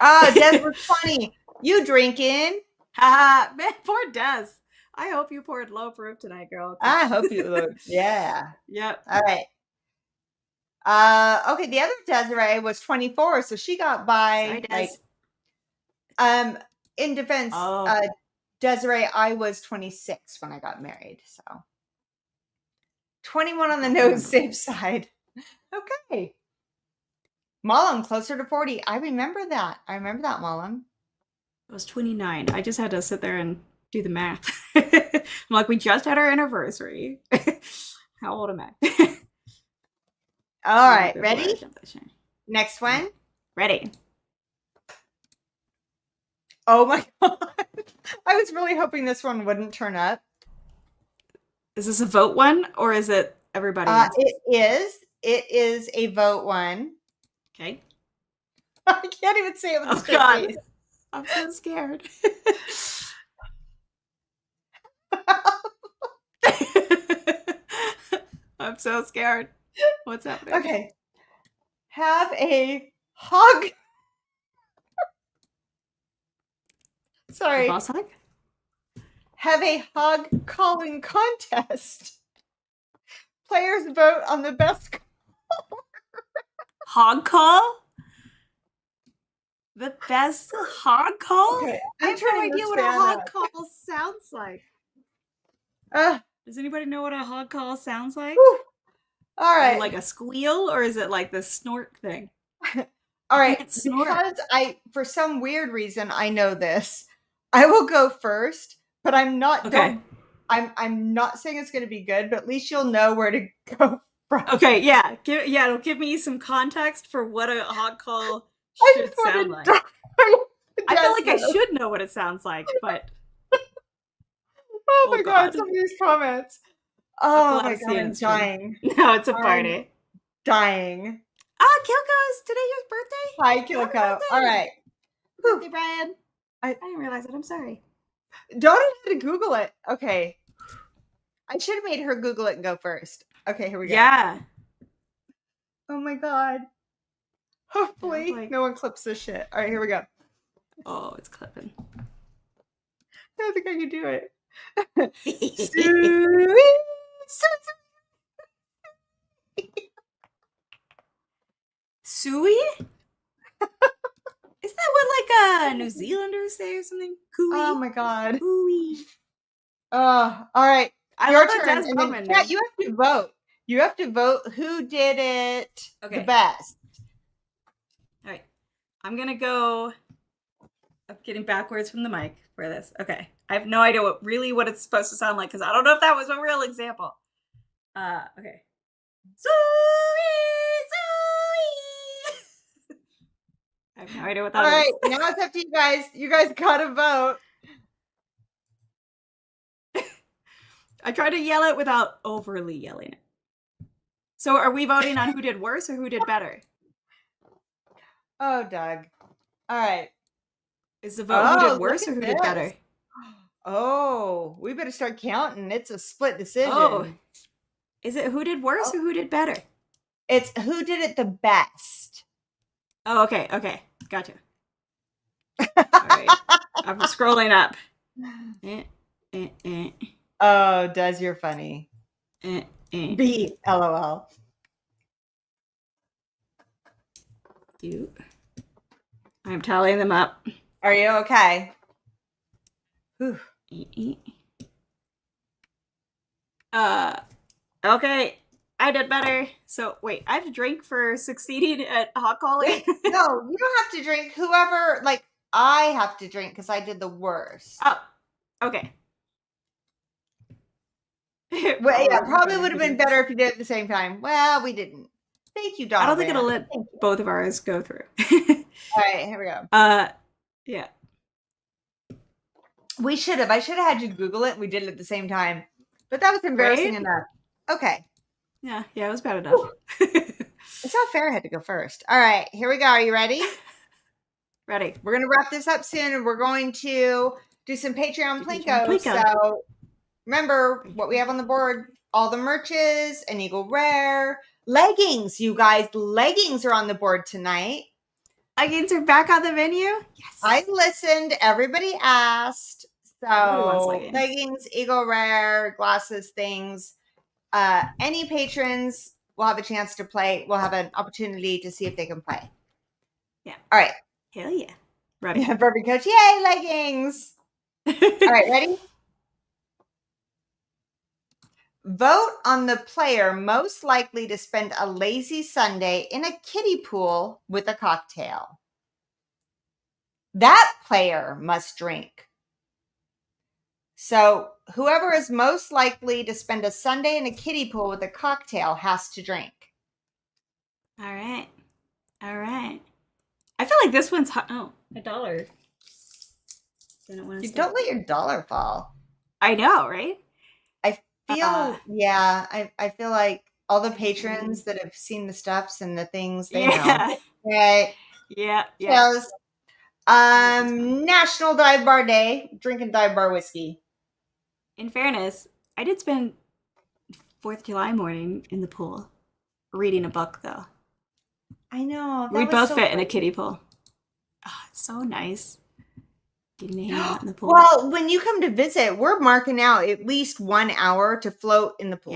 Oh, Des was funny. You drinking? Haha, man, poor Des. I hope you poured low proof tonight, girl. I hope you look. Yeah. Yep. All right. Okay, the other Desiree was 24, so she got by. Sorry, in defense, Desiree, I was 26 when I got married, so 21 on the nose safe side. Okay. Mullen, closer to 40. I remember that. Mullen. I was 29. I just had to sit there and do the math. I'm like, we just had our anniversary. How old am I? All right, ready? Next one. Ready. Oh my god. I was really hoping this one wouldn't turn up. Is this a vote one or is it everybody? It is a vote one. Okay. I can't even say it with a straight face. I'm so scared. I'm so scared. What's happening? Okay. Have a hog. Sorry. Boss hog? Have a hog calling contest. Players vote on the best call. Hog call? The best hog call? Okay, I have no idea what a hog call sounds like. Does anybody know what a hog call sounds like? All right. Like a squeal, or is it like the snort thing? All right. Because for some weird reason, I know this. I will go first, but I'm not. Okay. I'm not saying it's going to be good, but at least you'll know where to go from. Okay. Yeah. It'll give me some context for what a hog call should sound like. I feel like I should know what it sounds like, but Oh my God, God. some of these comments. I'm Oh glad my to see God, it I'm in stream. dying. No, it's a I'm party. dying. Ah, Kilko's today your birthday? Hi, Happy Kilko. birthday. All right. Happy birthday, Brian. I didn't realize it. I'm sorry. don't have to Google it. Okay. I should have made her Google it and go first. Okay, here we go. Yeah. Oh my God. Hopefully like- no one clips this shit. All right, here we go. Oh, it's clipping. I don't think I can do it. Suey? Is that what like New Zealanders say or something? Cooey. Oh my God. Cooey. All right. I Your love that turn. Des And then, Bowman Kat, name. you have to vote. You have to vote who did it the best. All right. I'm going to go. I'm getting backwards from the mic for this. Okay. I have no idea what it's supposed to sound like because I don't know if that was a real example. Okay. I have no idea what that is. All right. Now it's up to you guys. You guys got to vote. I try to yell it without overly yelling it. So are we voting on who did worse or who did better? Oh, Doug. All right. Is the vote who did worse or who did better? Oh, we better start counting. It's a split decision. Oh. Is it who did worse or who did better? It's who did it the best. Oh, okay. Okay. Gotcha. All right. I'm scrolling up. Oh, Des, you're funny. B, LOL. I'm tallying them up. Are you okay? Whew. Okay. I did better. So wait, I have to drink for succeeding at hot calling? No, you don't have to drink. Whoever, like, I have to drink because I did the worst. Oh, okay. Well, yeah, probably would have been better if you did it at the same time. Well, we didn't. Thank you, Donovan. I don't think it'll let both of ours go through. All right, here we go. Yeah. We should have. I should have had you Google it. We did it at the same time. But that was embarrassing enough. Okay. Yeah, it was bad enough. It's not fair I had to go first. All right, here we go. Are you ready? Ready. We're going to wrap this up soon, and we're going to do some Patreon Plinko. So remember what we have on the board. All the merches, an Eagle Rare. Leggings, you guys. Leggings are on the board tonight. Leggings are back on the menu? Yes. I listened. Everybody asked. So leggings, Eagle Rare, glasses, things. Any patrons will have a chance to play. We'll have an opportunity to see if they can play. Yeah. All right. Hell yeah. Ready. Yeah, Barbie Coach. Yay, leggings. All right, ready? Vote on the player most likely to spend a lazy Sunday in a kiddie pool with a cocktail. That player must drink. So whoever is most likely to spend a Sunday in a kiddie pool with a cocktail has to drink. All right. All right. I feel like this one's $1. You don't let your dollar fall. I know, right? I feel, I feel like all the patrons that have seen the stuffs and the things they know. Right. Yeah. So, National Dive Bar Day, drinking dive bar whiskey. In fairness, I did spend 4th of July morning in the pool reading a book, though. I know. We both fit in a kiddie pool. Oh, it's so nice. Getting to hang out in the pool. Well, when you come to visit, we're marking out at least 1 hour to float in the pool.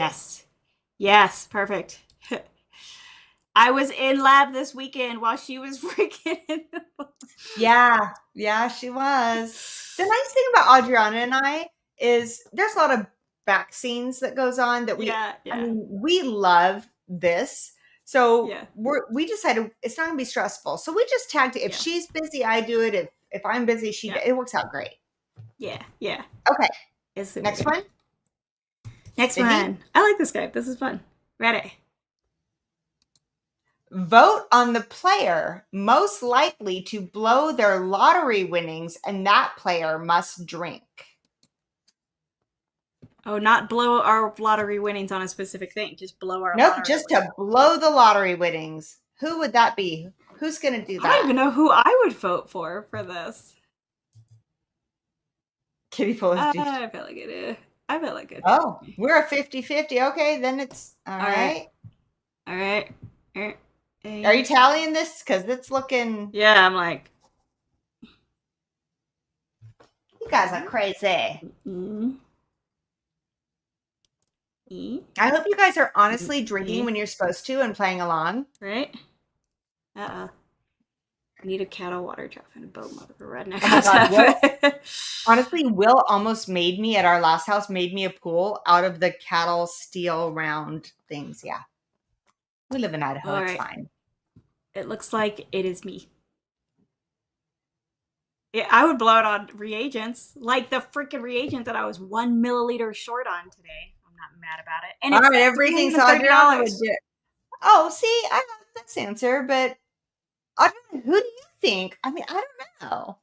Yes, perfect. I was in lab this weekend while she was freaking in the pool. Yeah, she was. The nice thing about Adriana and I is there's a lot of back scenes that goes on that I mean, we love this. So we decided it's not going to be stressful. So we just tagged it. If she's busy, I do it. If I'm busy, it works out great. Yeah. Okay. Next one. Next one. I like this guy. This is fun. Ready. Vote on the player most likely to blow their lottery winnings, and that player must drink. Oh, not blow our lottery winnings on a specific thing. Just blow our Nope, lottery just winnings. to blow the lottery winnings. Who would that be? Who's going to do I don't that? even know who I would vote for this. Kitty pull is deep. I feel like it is. I feel like it. Oh, we're a 50-50. Okay, then it's all right. All right. Are you tallying this? Because it's looking. Yeah, I'm like. You guys are crazy. Mm-hmm. I hope you guys are honestly drinking when you're supposed to and playing along. Right? I need a cattle water drop and a boat mother for redneck. Oh my God, Will, honestly, Will almost made me at our last house, made me a pool out of the cattle steel round things. Yeah. We live in Idaho. All it's right. fine. It looks like it is me. Yeah, I would blow it on reagents. Like the freaking reagent that I was 1 milliliter short on today. I'm not mad about it. And All it's right, everything's $330. Oh, see, I have this answer, but I don't know. Who do you think? I mean, I don't know.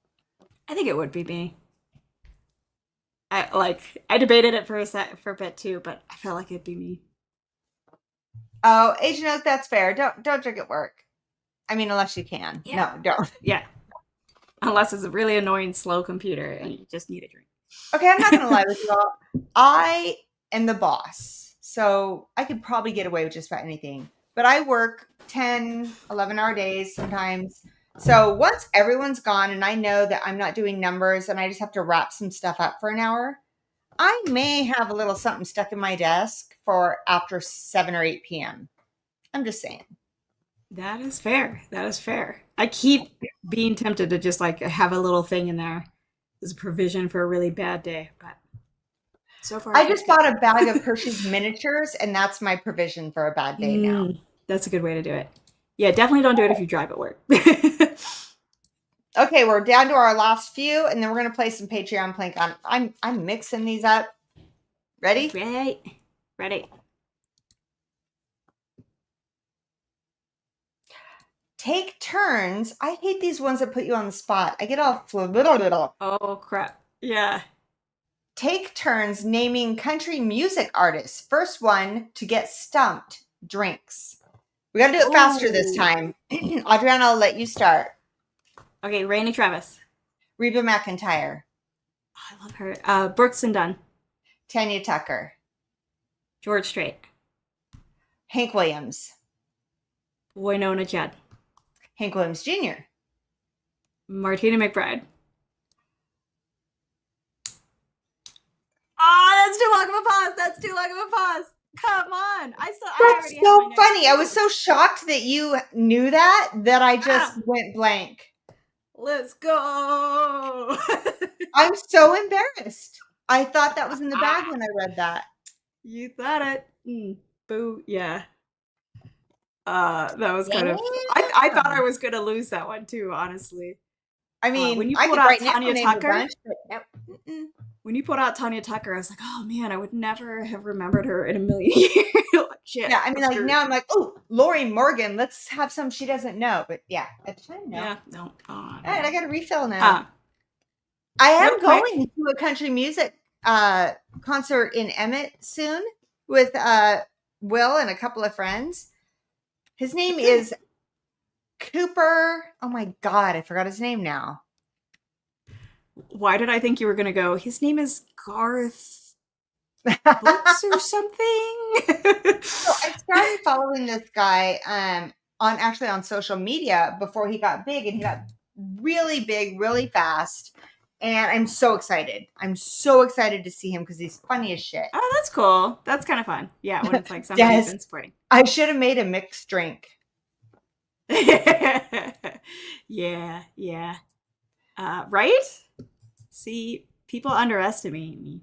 I think it would be me. I debated it for a bit too, but I felt like it'd be me. Oh, Agent Oak, that's fair. Don't drink at work. I mean, unless you can. Yeah. No, don't. Yeah. Unless it's a really annoying, slow computer and you just need a drink. Okay, I'm not going to lie with you all. I am the boss, so I could probably get away with just about anything. But I work 10, 11-hour days sometimes. So once everyone's gone and I know that I'm not doing numbers and I just have to wrap some stuff up for an hour, I may have a little something stuck in my desk for after 7 or 8 p.m. I'm just saying. That is fair. That is fair. I keep being tempted to just like have a little thing in there as a provision for a really bad day, but so far I just bought a bag of Hershey's miniatures, and that's my provision for a bad day now. That's a good way to do it. Yeah, definitely don't do it if you drive at work. Okay, we're down to our last few, and then we're gonna play some Patreon Plank on. I'm mixing these up. Ready? Ready. Take turns. I hate these ones that put you on the spot. I get all little. Oh crap. Yeah. Take turns naming country music artists. First one to get stumped drinks. We gotta do it faster this time. Adriana, I'll let you start. Okay, Rainey Travis. Reba McEntire. Oh, I love her. Brooks and Dunn. Tanya Tucker. George Strait. Hank Williams. Winona Judd. Hank Williams Jr. Martina McBride. Oh, that's too long of a pause. Come on. That's so funny. I was so shocked that you knew that I just went blank. Let's go. I'm so embarrassed. I thought that was in the bag when I read that. You thought it. Boo. Yeah. That was kind of. I thought I was gonna lose that one too. Honestly. I mean, when you I pulled could out write Tanya Tucker. Bunch, but no. When you pulled out Tanya Tucker, I was like, oh man, I would never have remembered her in a million years. Shit. Yeah, I mean, like now I'm like, oh, Lori Morgan. Let's have some she doesn't know. But yeah, at the time, no. Yeah, no. All right, I got a refill now. I am going to a country music concert in Emmett soon with Will and a couple of friends. His name is Cooper. Oh my God, I forgot his name now. Why did I think you were going to go? His name is Garth Brooks or something. So I started following this guy on social media before he got big, and he got really big really fast. And I'm so excited. I'm so excited to see him because he's funny as shit. Oh, that's cool. That's kind of fun. Yeah, when it's like somebody who's been supporting. I should have made a mixed drink. Yeah. Right? See, people underestimate me.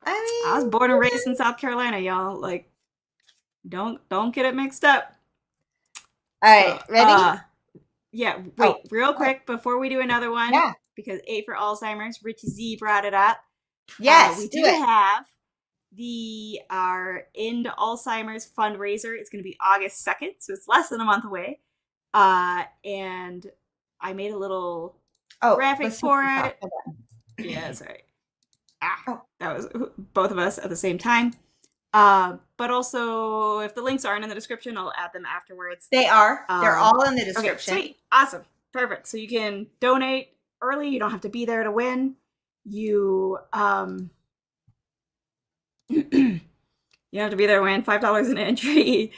I was born and raised in South Carolina, y'all. Like, don't get it mixed up. All right, ready? Yeah, wait, real quick before we do another one. Yeah. Because A for Alzheimer's, Richie Z brought it up. Yes, we do have our End Alzheimer's fundraiser. It's going to be August 2nd, so it's less than a month away. And I made a little graphic for it. Yeah, sorry. Oh, that was both of us at the same time. But also, if the links aren't in the description, I'll add them afterwards. they are. They're all in the Okay, description. sweet, awesome, perfect. So you can donate early. You don't have to be there to win. You you have to be there to win. $5 an entry.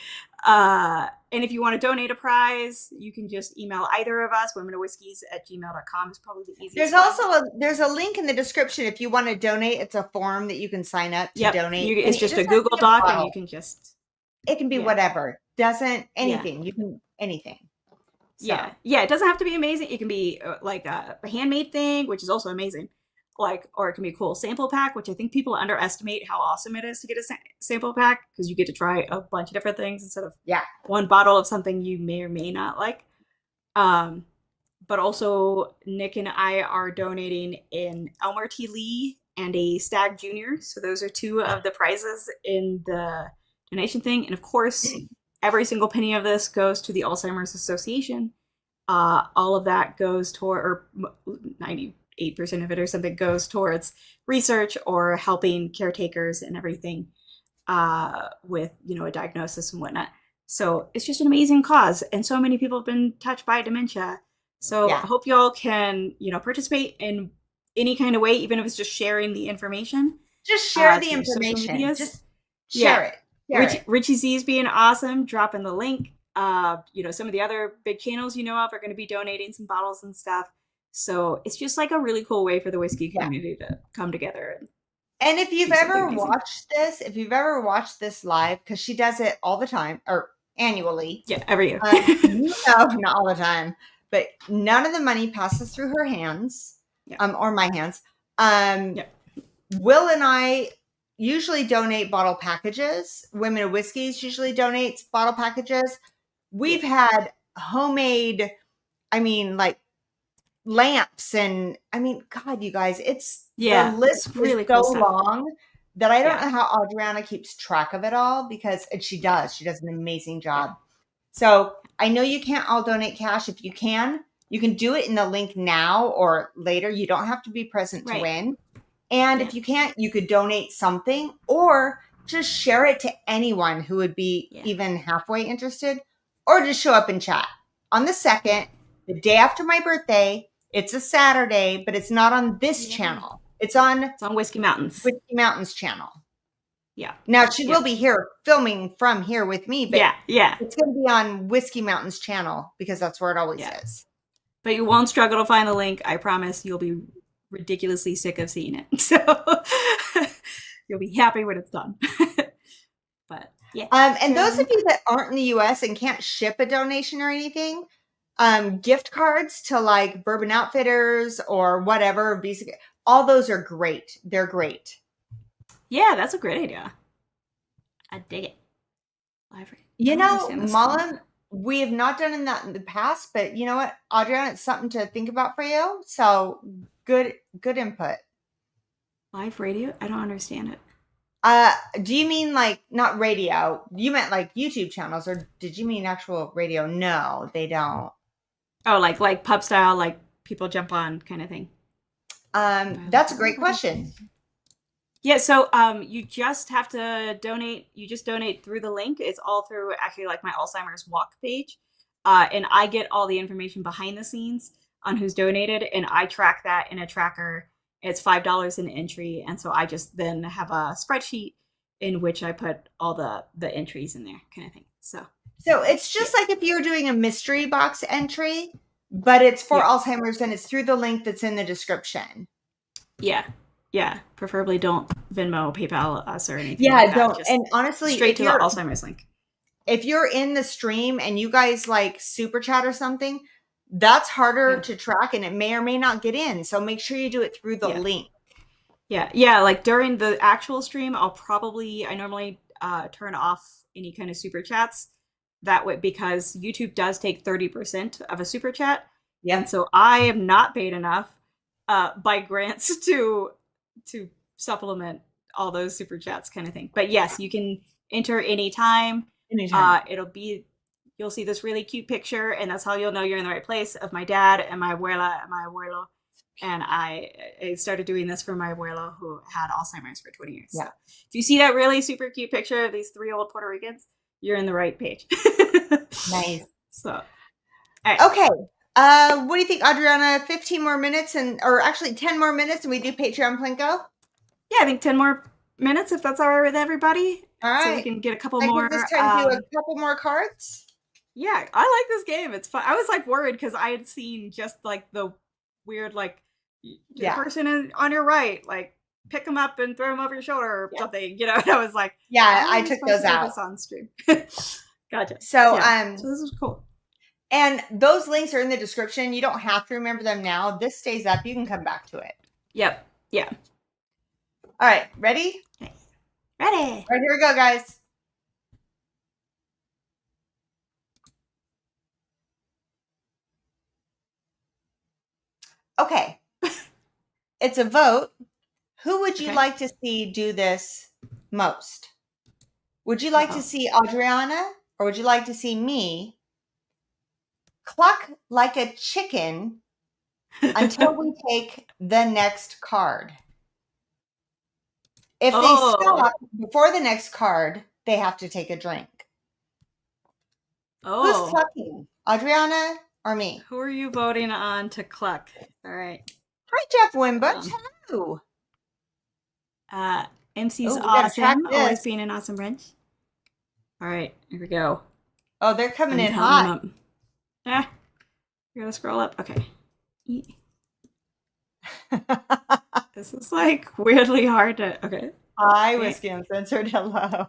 And if you want to donate a prize, you can just email either of us. womenofwhiskies@gmail.com is probably the easiest. There's also there's a link in the description if you want to donate. It's a form that you can sign up to donate. It's just a has to Google be Doc, and bottle. you can just. It can be whatever. Doesn't anything. Yeah. You can anything. So. Yeah. It doesn't have to be amazing. It can be like a handmade thing, which is also amazing. Like, or it can be a cool sample pack, which I think people underestimate how awesome it is to get a sample pack, because you get to try a bunch of different things instead of one bottle of something you may or may not like. But also, Nick and I are donating an Elmer T. Lee and a Stag Junior. So those are two of the prizes in the donation thing. And of course, every single penny of this goes to the Alzheimer's Association. All of that goes toward, or 98% of it or something goes towards research or helping caretakers and everything with, a diagnosis and whatnot. So it's just an amazing cause. And so many people have been touched by dementia. So I hope y'all can, participate in any kind of way, even if it's just sharing the information. Just share the information. Just share it. Richie Z's being awesome, dropping the link. Some of the other big channels you know of are going to be donating some bottles and stuff. So it's just like a really cool way for the whiskey community to come together. And if you've ever watched this live, because she does it all the time or annually. Yeah, every year. Not all the time, but none of the money passes through her hands, or my hands. Will and I usually donate bottle packages. Women of Whiskeys usually donates bottle packages. We've had homemade, like lamps, and God, you guys, the list really is so long that I don't know how Adriana keeps track of it all, because she does an amazing job. So I know you can't all donate cash. If you can do it in the link now or later. You don't have to be present to win. And if you can't, you could donate something or just share it to anyone who would be even halfway interested, or just show up and chat on the 2nd, the day after my birthday. It's a Saturday, but it's not on this channel. It's on Whiskey Mountains. Whiskey Mountains channel. Yeah. Now she will be here filming from here with me, but it's going to be on Whiskey Mountains channel, because that's where it always is. But you won't struggle to find the link. I promise. You'll be ridiculously sick of seeing it. So you'll be happy when it's done. But and those of you that aren't in the US and can't ship a donation or anything, gift cards to like Bourbon Outfitters or whatever, all those are great. They're great. Yeah, that's a great idea. I dig it. Mullen, we have not done that in the past, but you know what, Adriana, it's something to think about for you. So good input. Live radio? I don't understand it. Do you mean like not radio? You meant like YouTube channels, or did you mean actual radio? No, they don't. Oh, like pub style, like people jump on kind of thing. That's a great question. Yeah, so you just have to donate. You just donate through the link. It's all through actually like my Alzheimer's walk page. And I get all the information behind the scenes on who's donated, and I track that in a tracker. It's $5 an entry, and so I just then have a spreadsheet in which I put all the entries in there, kind of thing. So it's just like if you were doing a mystery box entry, but it's for Alzheimer's, and it's through the link that's in the description. Yeah. Preferably don't Venmo, PayPal us or anything. Yeah, like don't. And honestly, straight to the Alzheimer's link. If you're in the stream and you guys like super chat or something, that's harder to track, and it may or may not get in. So make sure you do it through the link. Yeah. Like during the actual stream, I normally turn off any kind of super chats. That way, because YouTube does take 30% of a super chat. Yeah. And so I am not paid enough by grants to supplement all those super chats, kind of thing. But yes, you can enter anytime. You'll see this really cute picture, and that's how you'll know you're in the right place, of my dad and my abuela and my abuelo. And I started doing this for my abuelo who had Alzheimer's for 20 years. Yeah. So if you see that really super cute picture of these 3 old Puerto Ricans, you're in the right page. Nice. So, all right. Okay. What do you think, Adriana? 15 more minutes or actually 10 more minutes and we do Patreon Plinko? Yeah, I think 10 more minutes if that's all right with everybody. All right. So we can get a couple I more. give this time to a couple more cards. Yeah, I like this game. It's fun. I was like worried because I had seen just like the weird like the person on your right, like pick them up and throw them over your shoulder or something. You know, and I was like, yeah, I took those out. This on stream. Gotcha. So so this is cool. And those links are in the description. You don't have to remember them now. This stays up. You can come back to it. Yep. Yeah. All right. Ready? Okay. All Ready. right, here we go, guys. Okay. It's a vote. Who would you like to see do this most? Would you like to see Adriana or would you like to see me cluck like a chicken until we take the next card? If they stop before the next card, they have to take a drink. Who's clucking? Adriana or me? Who are you voting on to cluck? All right. Hi, Jeff Wimbush. Hello. MC's awesome. Always being an awesome wrench. All right, here we go. Oh, they're coming in hot. You're gonna scroll up. Okay. This is like weirdly hard to. Okay. Hi, Whiskey Uncensored. Hello.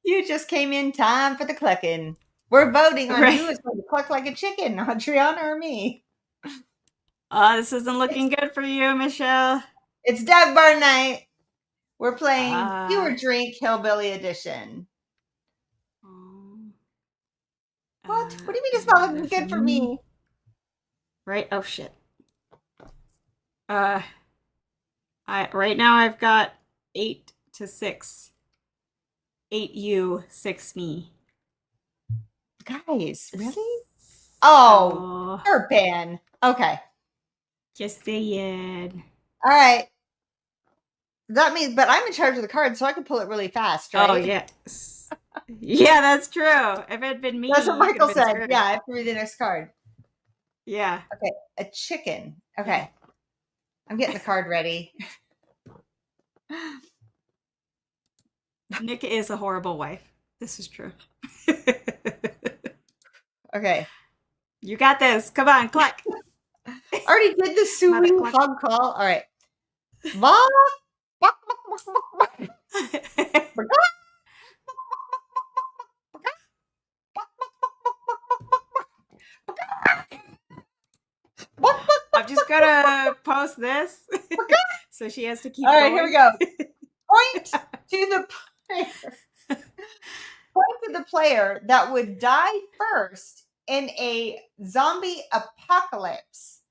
You just came in time for the clucking. We're voting on who is going to cluck like a chicken, Adriana or me. This isn't looking good for you, Michelle. It's Doug Bar night. We're playing Fewer Drink Hillbilly Edition. What? What do you mean it's not looking good for me? Right? Oh shit. Right now I've got 8 to 6. 8 you, 6 me. Guys, really? Oh, Urban. Okay. Just saying. All right. That means, but I'm in charge of the card, so I can pull it really fast, right? Oh, yes. Yeah, that's true. If it had been me. That's what Michael said. Yeah, I have to read the next card. Yeah. Okay, a chicken. Okay. I'm getting the card ready. Nick is a horrible wife. This is true. Okay. You got this. Come on, cluck. Already did the Sui hog call. All right. I'm just gonna post this. So she has to keep going. All right, here we go. Point to the player. Point to the player that would die first in a zombie apocalypse.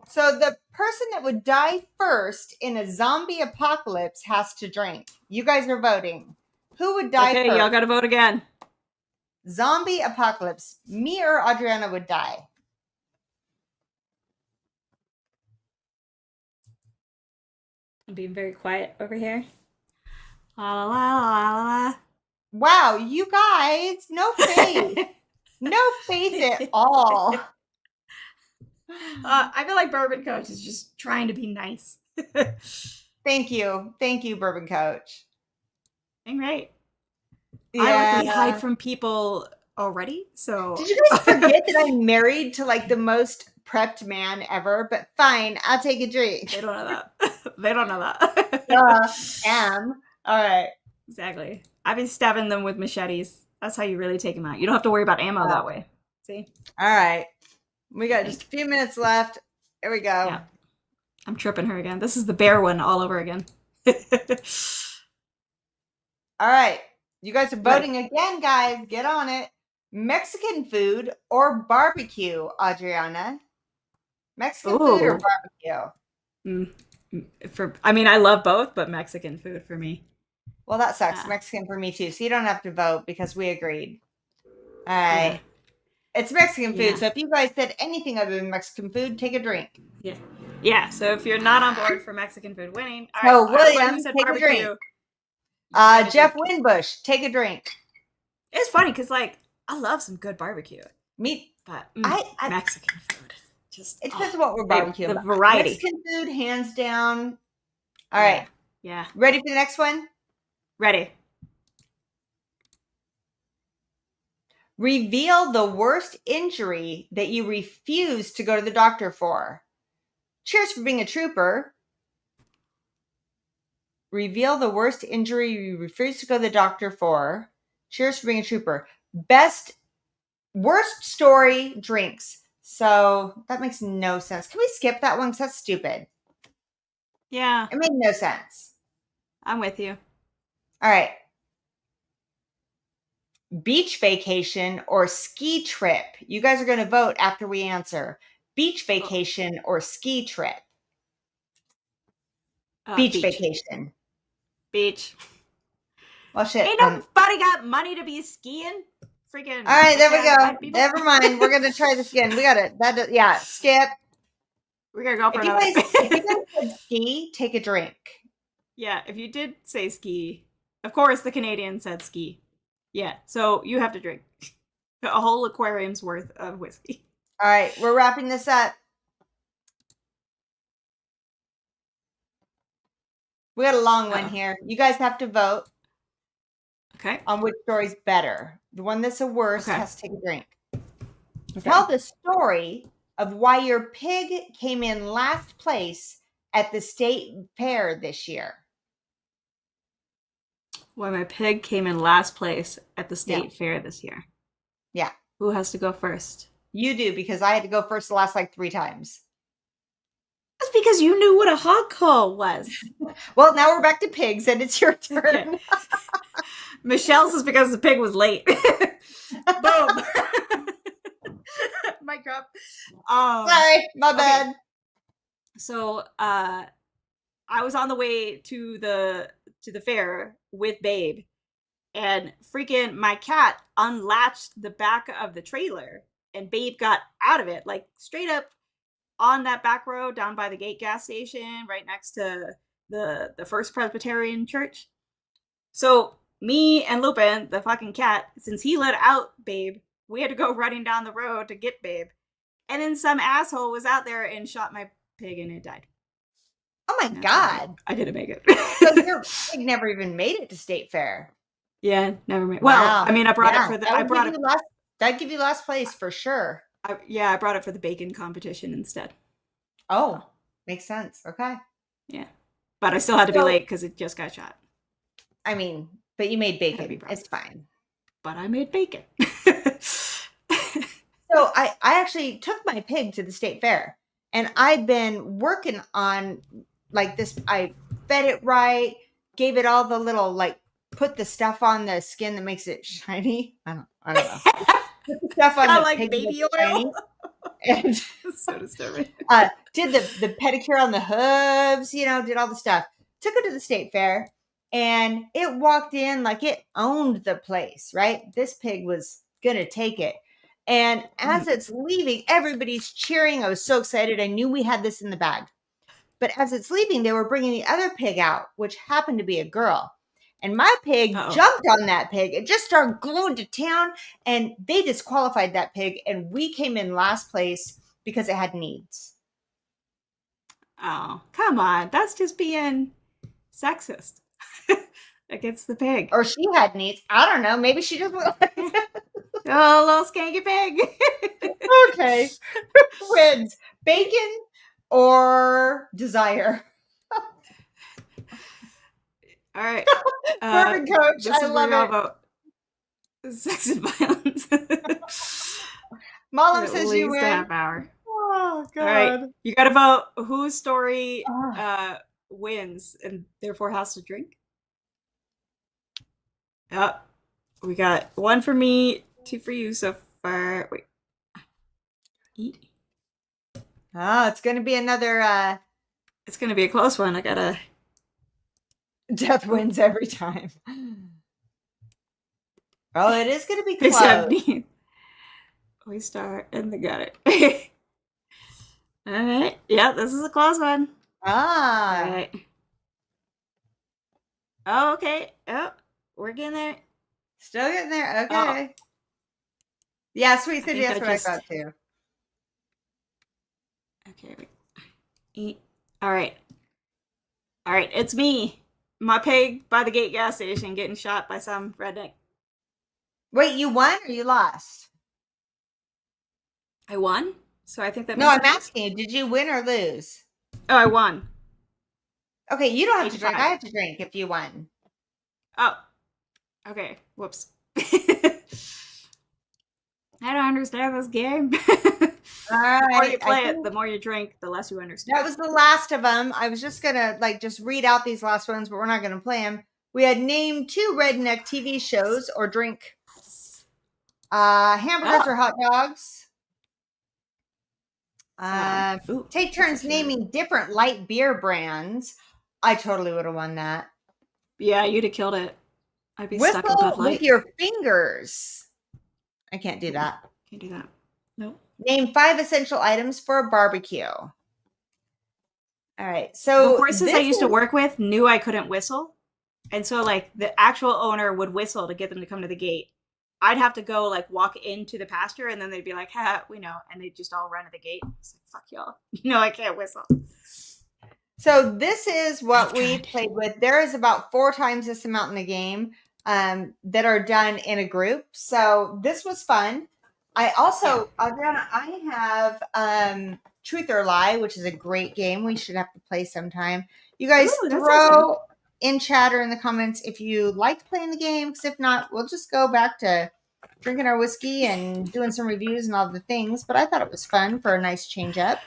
So the person that would die first in a zombie apocalypse has to drink. You guys are voting. Who would die first? Okay, y'all gotta vote again. Zombie apocalypse. Me or Adriana would die? I'm being very quiet over here. La la la la la. Wow, you guys, no faith. No faith at all. I feel like Bourbon Coach is just trying to be nice. Thank you. Thank you, Bourbon Coach. Dang right. Yeah. I like to hide from people already, so... Did you guys forget that I'm married to, like, the most prepped man ever? But fine, I'll take a drink. They don't know that. They don't know that. Am. All right. Exactly. I've been stabbing them with machetes. That's how you really take them out. You don't have to worry about ammo that way. See? All right. We got just a few minutes left. Here we go. Yeah. I'm tripping her again. This is the bear one all over again. All right. You guys are voting again, guys. Get on it. Mexican food or barbecue, Adriana? Mexican food or barbecue? I mean, I love both, but Mexican food for me. Well, that sucks. Mexican for me too. So you don't have to vote because we agreed. All right. Yeah. It's Mexican food. So if you guys said anything other than Mexican food, take a drink. Yeah. Yeah, so if you're not on board for Mexican food winning, all right, So, everybody William, who said take a drink. barbecue, you gotta Jeff drink. Winbush, take a drink. It's funny because, like, I love some good barbecue, Meat. but I Mexican food, just, It oh, depends on what we're babe, barbecuing. the But variety. Mexican food, hands down. All Yeah, right. yeah. Ready for the next one? Ready. Reveal the worst injury that you refuse to go to the doctor for. Cheers for being a trooper. Reveal the worst injury you refuse to go to the doctor for. Cheers for being a trooper. Worst story, drinks. So that makes no sense. Can we skip that one? Because that's stupid. Yeah, It made no sense. I'm with you. All right. Beach vacation or ski trip? You guys are going to vote after we answer. Beach vacation or ski trip? Beach Beach. vacation. Beach. Well, shit, Ain't then. nobody got money to be skiing. Freaking All right, there we rich-ass go. white people. Never mind. We're going to try this again. We got it. Yeah, skip. We're gonna go for If you another. guys said ski, take a drink. Yeah, if you did say ski, of course the Canadian said ski. Yeah, so you have to drink a whole aquarium's worth of whiskey. All right, we're wrapping this up. We got a long one here. You guys have to vote Okay. on which story's better. The one that's the worst Okay. has to take a drink. Okay. Tell the story of why your pig came in last place at the state fair this year. Why my pig came in last place at the state fair this year. Yeah. Who has to go first? You do, because I had to go first the last like 3 times. That's because you knew what a hog call was. Well, now we're back to pigs and it's your turn. Okay. Michelle's is because the pig was late. Boom. Mic drop. Sorry, my bad. So I was on the way to the fair with Babe, and freaking my cat unlatched the back of the trailer, and Babe got out of it, like straight up on that back road down by the gate gas station, right next to the First Presbyterian Church. So me and Lupin, the fucking cat, since he let out Babe, we had to go running down the road to get Babe. And then some asshole was out there and shot my pig and it died. Oh my God. I didn't make it. So your pig never even made it to state fair. Yeah, never made it. Wow. Well, I mean, I brought it for the... That'd give you last place for sure. I brought it for the bacon competition instead. Oh, makes sense. Okay. Yeah. But I still had to be late because it just got shot. I mean, but you made bacon. It's fine. But I made bacon. So I actually took my pig to the state fair, and I've been working on like this. I fed it right, gave it all the little, like, put the stuff on the skin that makes it shiny. I don't know. Put the stuff on the like pig baby oil. Shiny. And so disturbing. Did the pedicure on the hooves, did all the stuff. Took it to the state fair, and it walked in like it owned the place, right? This pig was gonna take it. And as it's leaving, everybody's cheering. I was so excited. I knew we had this in the bag. But as it's leaving, they were bringing the other pig out, which happened to be a girl. And my pig jumped on that pig and just started going to town. And they disqualified that pig. And we came in last place because it had needs. Oh, come on. That's just being sexist against the pig. Or she had needs. I don't know. Maybe she just... Oh, little skanky pig. Okay. Who wins? Bacon or desire? All right. Perfect, Coach. I love it. Sex and violence. Mom says you win. Half hour. Oh, God. All right. You got to vote whose story wins and therefore has to drink. Yep. We got 1 for me, 2 for you so far. Wait. Eat. Oh, it's going to be another... It's going to be a close one. I got to... Death wins every time. Oh, it is going to be close. 17. We start and they got it. All right. Yeah, this is a close one. All Ah, right. Oh, okay. Oh, we're getting there. still getting there. Oh, Okay. Yeah, Sweet I City. think I That's what I just. thought too. Okay. Eat. All right. All right. It's me, my pig by the gate gas station, getting shot by some redneck. Wait, you won or you lost? I won. So I think that No, means I'm I lose. asking you. Did you win or lose? Oh, I won. Okay, you don't have Eight to to drink. I five. have to drink if you won. Oh, okay. Whoops. I don't understand this game. The All more you right. I play it, think the more you drink, the less you that understand. was the last of them. I was just gonna like just read out these last ones, but we're not gonna play them. We had name 2 redneck TV shows or drink hamburgers Oh. or hot dogs. Ooh, Take that's turns actually really. naming different light beer brands. I totally would have won that. Yeah, you'd have killed it. I'd be stuck in Whistle Bud with Light. your fingers. I can't do Mm-mm, that. can't do that. Nope. Name 5 essential items for a barbecue. All right. The So horses I this used to is work with knew I couldn't whistle. And so, like, the actual owner would whistle to get them to come to the gate. I'd have to go, like, walk into the pasture, and then they'd be like, ha, we know. And they'd just all run to the gate. It's like, fuck y'all. You know, I can't whistle. this is what I've we tried. played with. There is about 4 times this amount in the game that are done in a group. So this was fun. I Yeah. also, Adriana, I have Truth or Lie, which is a great game. We should have to play sometime. You guys Ooh, that sounds good. throw in chat or in the comments if you liked playing the game. Because if not, we'll just go back to drinking our whiskey and doing some reviews and all the things. But I thought it was fun for a nice change up.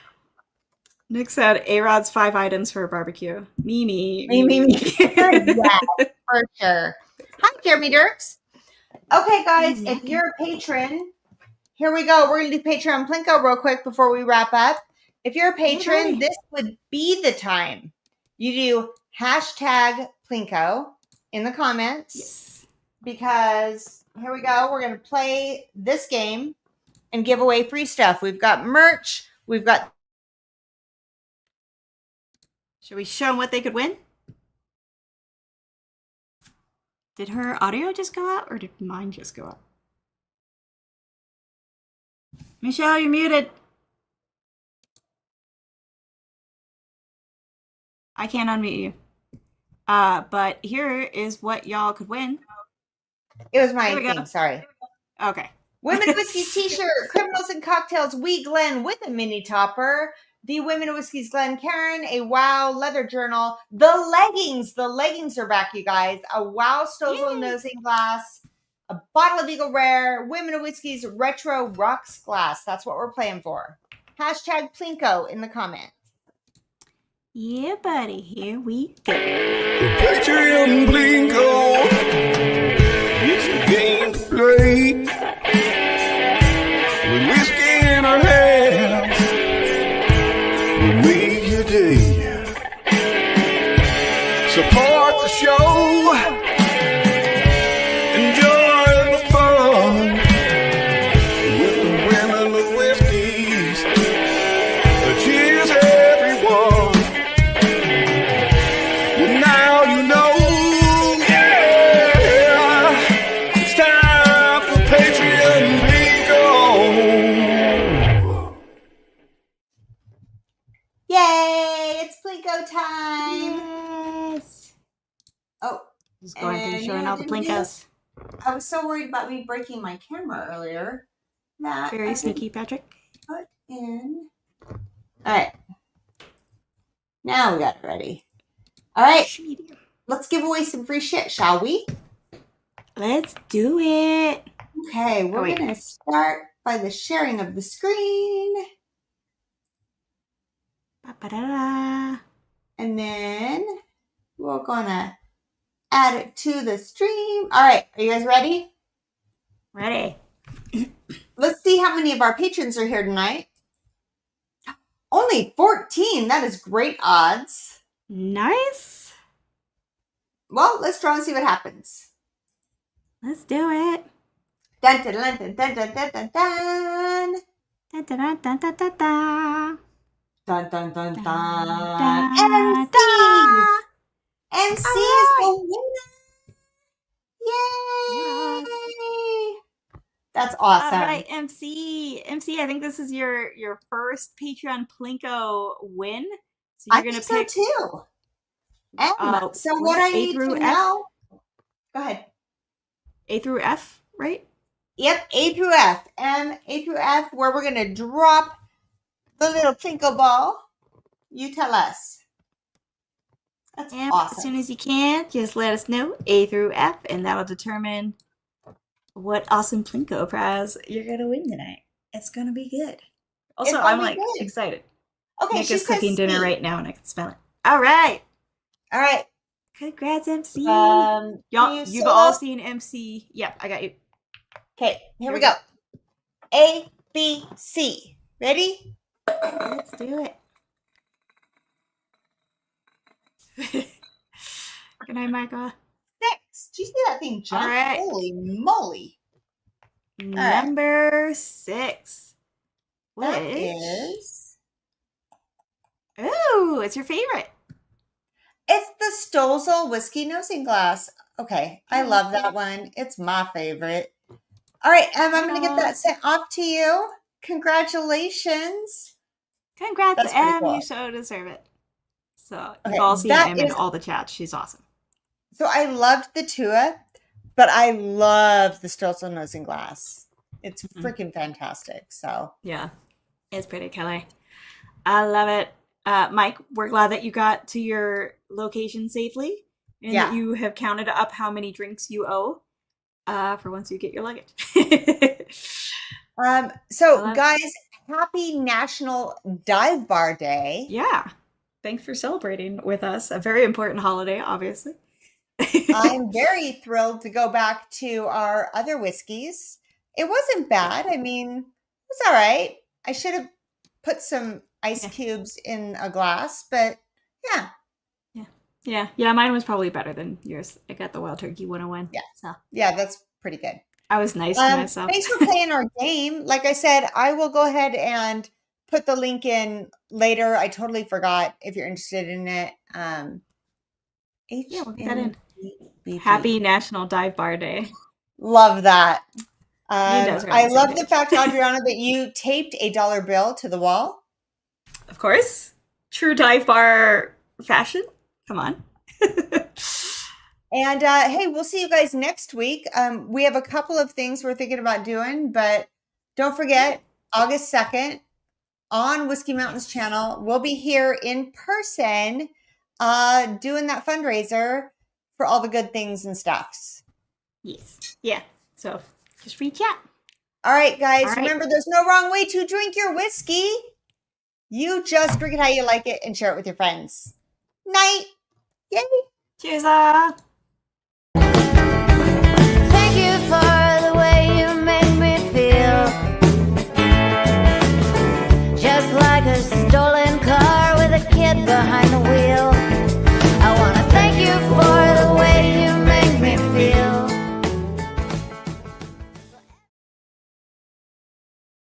Nick said A-Rod's 5 items for a barbecue. Me, me, Me, me, me, me, me. Yeah, me. for sure. Hi, Jeremy Dirks. Okay, He's guys, if napping. you're a patron, here we go. We're going to do Patreon Plinko real quick before we wrap up. If you're a Yeah, patron, buddy. this would be the time you do hashtag Plinko in the comments Yes. because here we go. We're going to play this game and give away free stuff. We've got merch. We've got Should we show them what they could win? Did her audio just go out, or did mine just go out? Michelle, you're muted. I can't unmute you. But here is what y'all could win. it was Here my we go. thing. Sorry. Okay. Women of Whiskey's t-shirt, Criminals and Cocktails, Wee Glen with a mini topper. The Women of Whiskey's Glen Karen, a Wow leather journal. The leggings are back, you guys. A Wow Stozel Yay. nosing glass. A bottle of Eagle Rare. Women of Whiskey's retro rocks glass. That's what we're playing for. Hashtag Plinko in the comments. Yeah, buddy. Here we go. Patreon Blinko. It's a game to play. With whiskey in our hands, we make your day. Support the show. Enjoy the fun with the women of whiskeys. Cheers, everyone. Well, now you know, yeah, it's time for Patreon Bingo. Yay! It's Plinko time. Yes. Oh, Just going through and showing I all the didn't do Plinkos. I was so worried about me breaking my camera earlier that Very I didn't sneaky, Patrick. put in. All right, now we got it ready. All right, let's give away some free shit, shall we? Let's do it. Okay, we're wait. gonna start by the sharing of the screen, Ba-ba-da-da. and then we're gonna add it to the stream. All right, are you guys ready? Ready. Let's see how many of our patrons are here tonight. Only 14. That is great odds. Nice. Well, let's draw and see what happens. Let's do it. Dun, dun, dun, dun, dun, dun, dun, dun, dun. Da, da, da, da, da, da, da. Dun, dun, dun, Dun, dun. dun, MC! dun. MC All is the right. winner! Yes. Yay! That's All awesome. right, MC. MC, I think this is your first Patreon Plinko win. So I you're gonna think so pick too. So was what it I A need through to F? know. Go ahead. A through F, right? Yep, A through F. A through F, where we're gonna drop the little Plinko ball. You tell us. That's Yep. awesome. As soon as you can, just let us know A through F, and that'll determine what awesome Plinko prize you're gonna win tonight. It's gonna be good. Also, gonna I'm be like good. excited. Okay, Nick she is says cooking dinner C. right now, and I can smell it. All right. All right. Congrats, MC. Can Y'all, you you've solo? all seen MC. Yep, I got you. Okay, here we go. A, B, C. Ready? Let's do it. Good night, Micah. 6. Did you see that thing jump? All right. Holy moly. Number 6. That Which is... Ooh, it's your favorite. It's the Stolzel Whiskey Nosing Glass. Okay, I love that one. It's my favorite. All right, I'm going to get that sent off to you. Congratulations. Congrats, That's pretty Em. cool. You so deserve it. So Okay, you've all seen that Em in is- all the chats. She's awesome. So I loved the Tua, but I love the Stolzel Nosing Glass. It's freaking fantastic. So Yeah, it's pretty, Kelly. I love it. Mike, we're glad that you got to your location safely and that you have counted up how many drinks you owe for once you get your luggage. So guys, happy National Dive Bar Day. Yeah. Thanks for celebrating with us. A very important holiday, obviously. I'm very thrilled to go back to our other whiskeys. It wasn't bad. I mean, it was all right. I should have put some ice cubes in a glass, but yeah. Yeah, mine was probably better than yours. I got the Wild Turkey 101. Yeah. So Yeah, that's pretty good. I was nice to myself. Thanks for playing our game. Like I said, I will go ahead and put the link in later. I totally forgot if you're interested in it. We'll get that in. Happy National Dive Bar Day. Love that. does I love the fact, Adriana, that you taped a dollar bill to the wall. Of course. True dive bar fashion. Come on. And hey, we'll see you guys next week. We have a couple of things we're thinking about doing, but don't forget, August 2nd on Whiskey Mountain's channel, we'll be here in person doing that fundraiser for all the good things and stuffs. Yes. Yeah. So just reach out. All right, guys. Remember, there's no wrong way to drink your whiskey. You just drink it how you like it and share it with your friends. Night. Yay. Cheers. Thank you for the way you make me feel. Just like a stolen car with a kid behind the